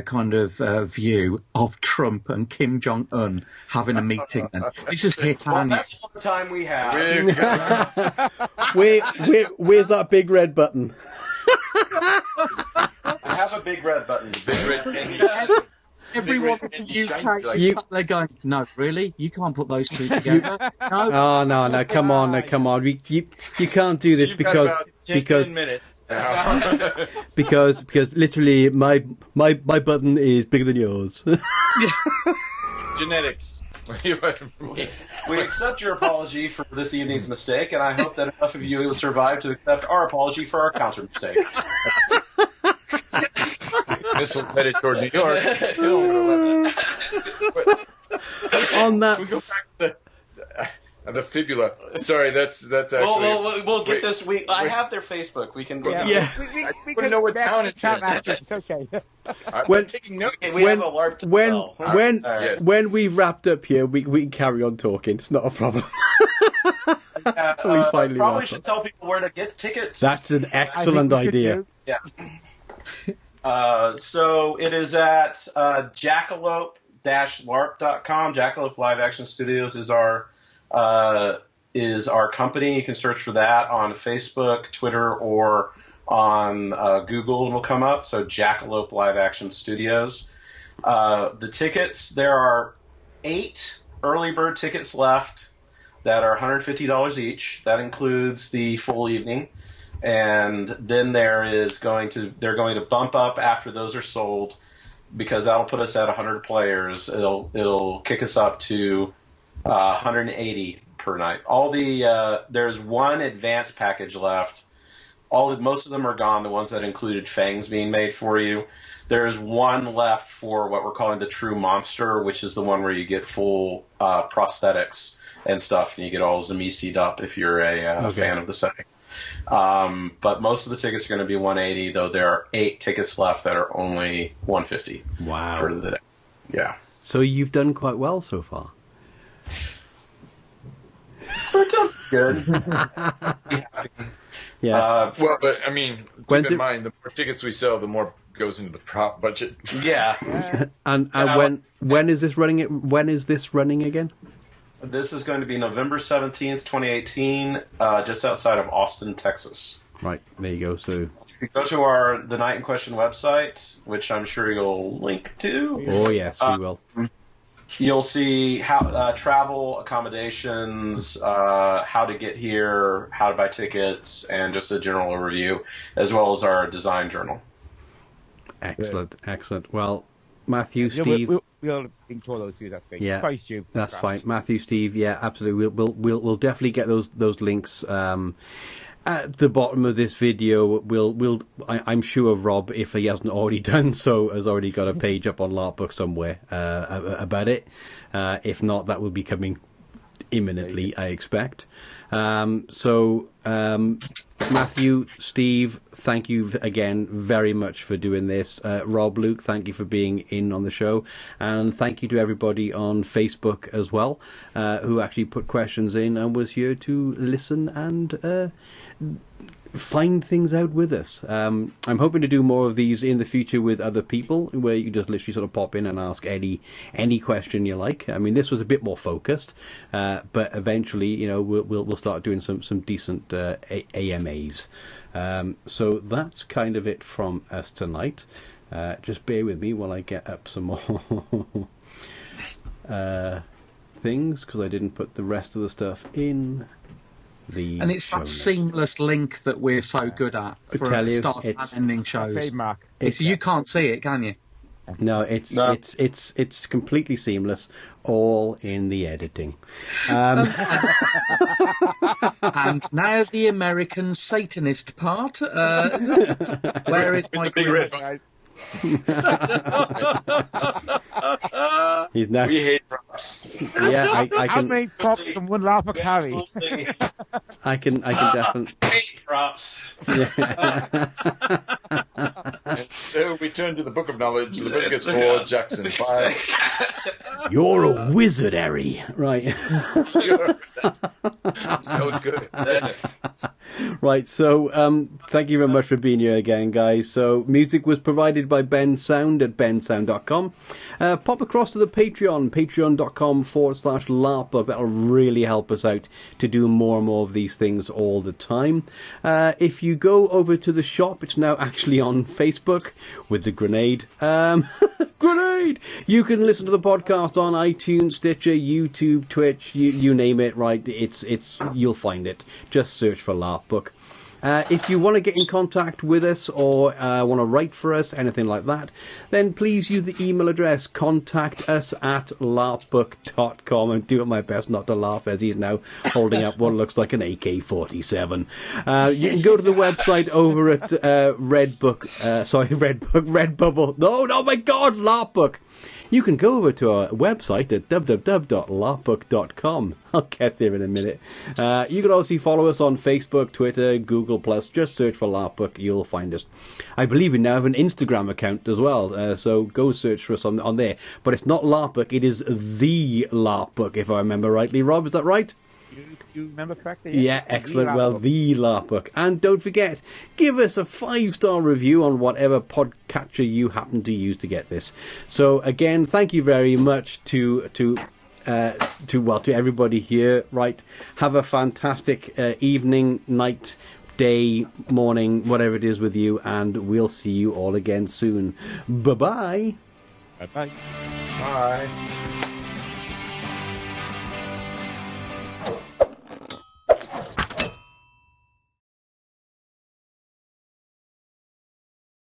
kind of view of Trump and Kim Jong-un having a meeting? Then this is hit on you. That's all the time we have. Where's that big red button? I have a big red button. Big red. Everyone in the UK, they're going, no, really? You can't put those two together? No. Oh, no, come on. You can't do this because literally my button is bigger than yours. Genetics. We accept your apology for this evening's mistake, and I hope that enough of you will survive to accept our apology for our counter mistake. Missile headed toward New York. On that, we go back to the fibula. Sorry, that's actually. We'll get this. I have their Facebook. We can. We can know what town it's at. It's okay. I'm taking notes. When we wrapped up here, we can carry on talking. It's not a problem. We probably should tell people where to get tickets. That's an excellent idea. Yeah. So it is at Jacalope-LARP.com. Jackalope Live Action Studios is our company. You can search for that on Facebook, Twitter, or on Google, and will come up. So Jackalope Live Action Studios. The tickets, there are 8 early bird tickets left that are $150 each. That includes the full evening. And then they're going to bump up after those are sold, because that'll put us at 100 players. It'll kick us up to 180 per night. There's one advanced package left. Most of them are gone. The ones that included fangs being made for you. There's one left for what we're calling the True Monster, which is the one where you get full prosthetics and stuff, and you get all Zamisi'd up if you're a fan of the setting. But most of the tickets are going to be $180, though there are 8 tickets left that are only $150. Wow. For the day. Yeah. So you've done quite well so far. We're done good. Yeah. Well, but I mean, keep in mind, the more tickets we sell, the more goes into the prop budget. Yeah. And when is this running? When is this running again? This is going to be November 17th, 2018, just outside of Austin, Texas. Right, there you go. So If you go to the Night in Question website, which I'm sure you'll link to. Oh yes, we will. You'll see how travel, accommodations, how to get here, how to buy tickets, and just a general overview, as well as our design journal. Excellent, excellent. Well, Matthew, Steve, we'll link to all those two. That's great. yeah, Sorry, Stu. that's fine. Matthew, Steve, yeah, absolutely. We'll definitely get those links. At the bottom of this video, I'm sure Rob, if he hasn't already done so, has already got a page up on LARPBook somewhere about it. If not, that will be coming imminently, I expect. Matthew, Steve, thank you again very much for doing this. Rob, Luke, thank you for being in on the show. And thank you to everybody on Facebook as well, who actually put questions in and was here to listen and find things out with us. I'm hoping to do more of these in the future with other people, where you just literally sort of pop in and ask any question you like. I mean, this was a bit more focused, but eventually, we'll start doing some decent AMAs. So that's kind of it from us tonight. Just bear with me while I get up some more things, because I didn't put the rest of the stuff in. And it's that seamless link that we're so good at for start and ending shows. Trademark. You can't see it, can you? No, it's completely seamless, all in the editing. And now the American Satanist part. Where is my big red button. He's now. We hate props. Yeah, I How can. many props can one LARPer carry? I can definitely. Hate props. And so we turn to the Book of Knowledge, Leviticus 4, Jackson 5. You're a wizard, Harry. Right. That was good. Right, so thank you very much for being here again, guys. So music was provided by Ben Sound at bensound.com. Pop across to the patreon.com/LARPBook. That'll really help us out to do more and more of these things all the time. If you go over to the shop, it's now actually on Facebook with the grenade. Grenade! You can listen to the podcast on iTunes, Stitcher, YouTube, Twitch, you name it, right? You'll find it. Just search for LARPBook. If you want to get in contact with us or want to write for us, anything like that, then please use the email address contact@larpbook.com. I'm doing my best not to laugh as he's now holding up what looks like an AK-47. You can go to the website over at Redbubble. No, my God, LARPBook. You can go over to our website at www.larpbook.com. I'll get there in a minute. You can also follow us on Facebook, Twitter, Google+. Just search for LARPBook. You'll find us. I believe we now have an Instagram account as well, so go search for us on there. But it's not LARPBook, it is the LARPBook, if I remember rightly. Rob, is that right? You remember correctly? Yeah, excellent. Well, the LARPBook. And don't forget, give us a 5-star review on whatever podcatcher you happen to use to get this. So again, thank you very much to everybody here. Right, have a fantastic evening, night, day, morning, whatever it is with you, and we'll see you all again soon. Bye-bye. Bye-bye. Bye.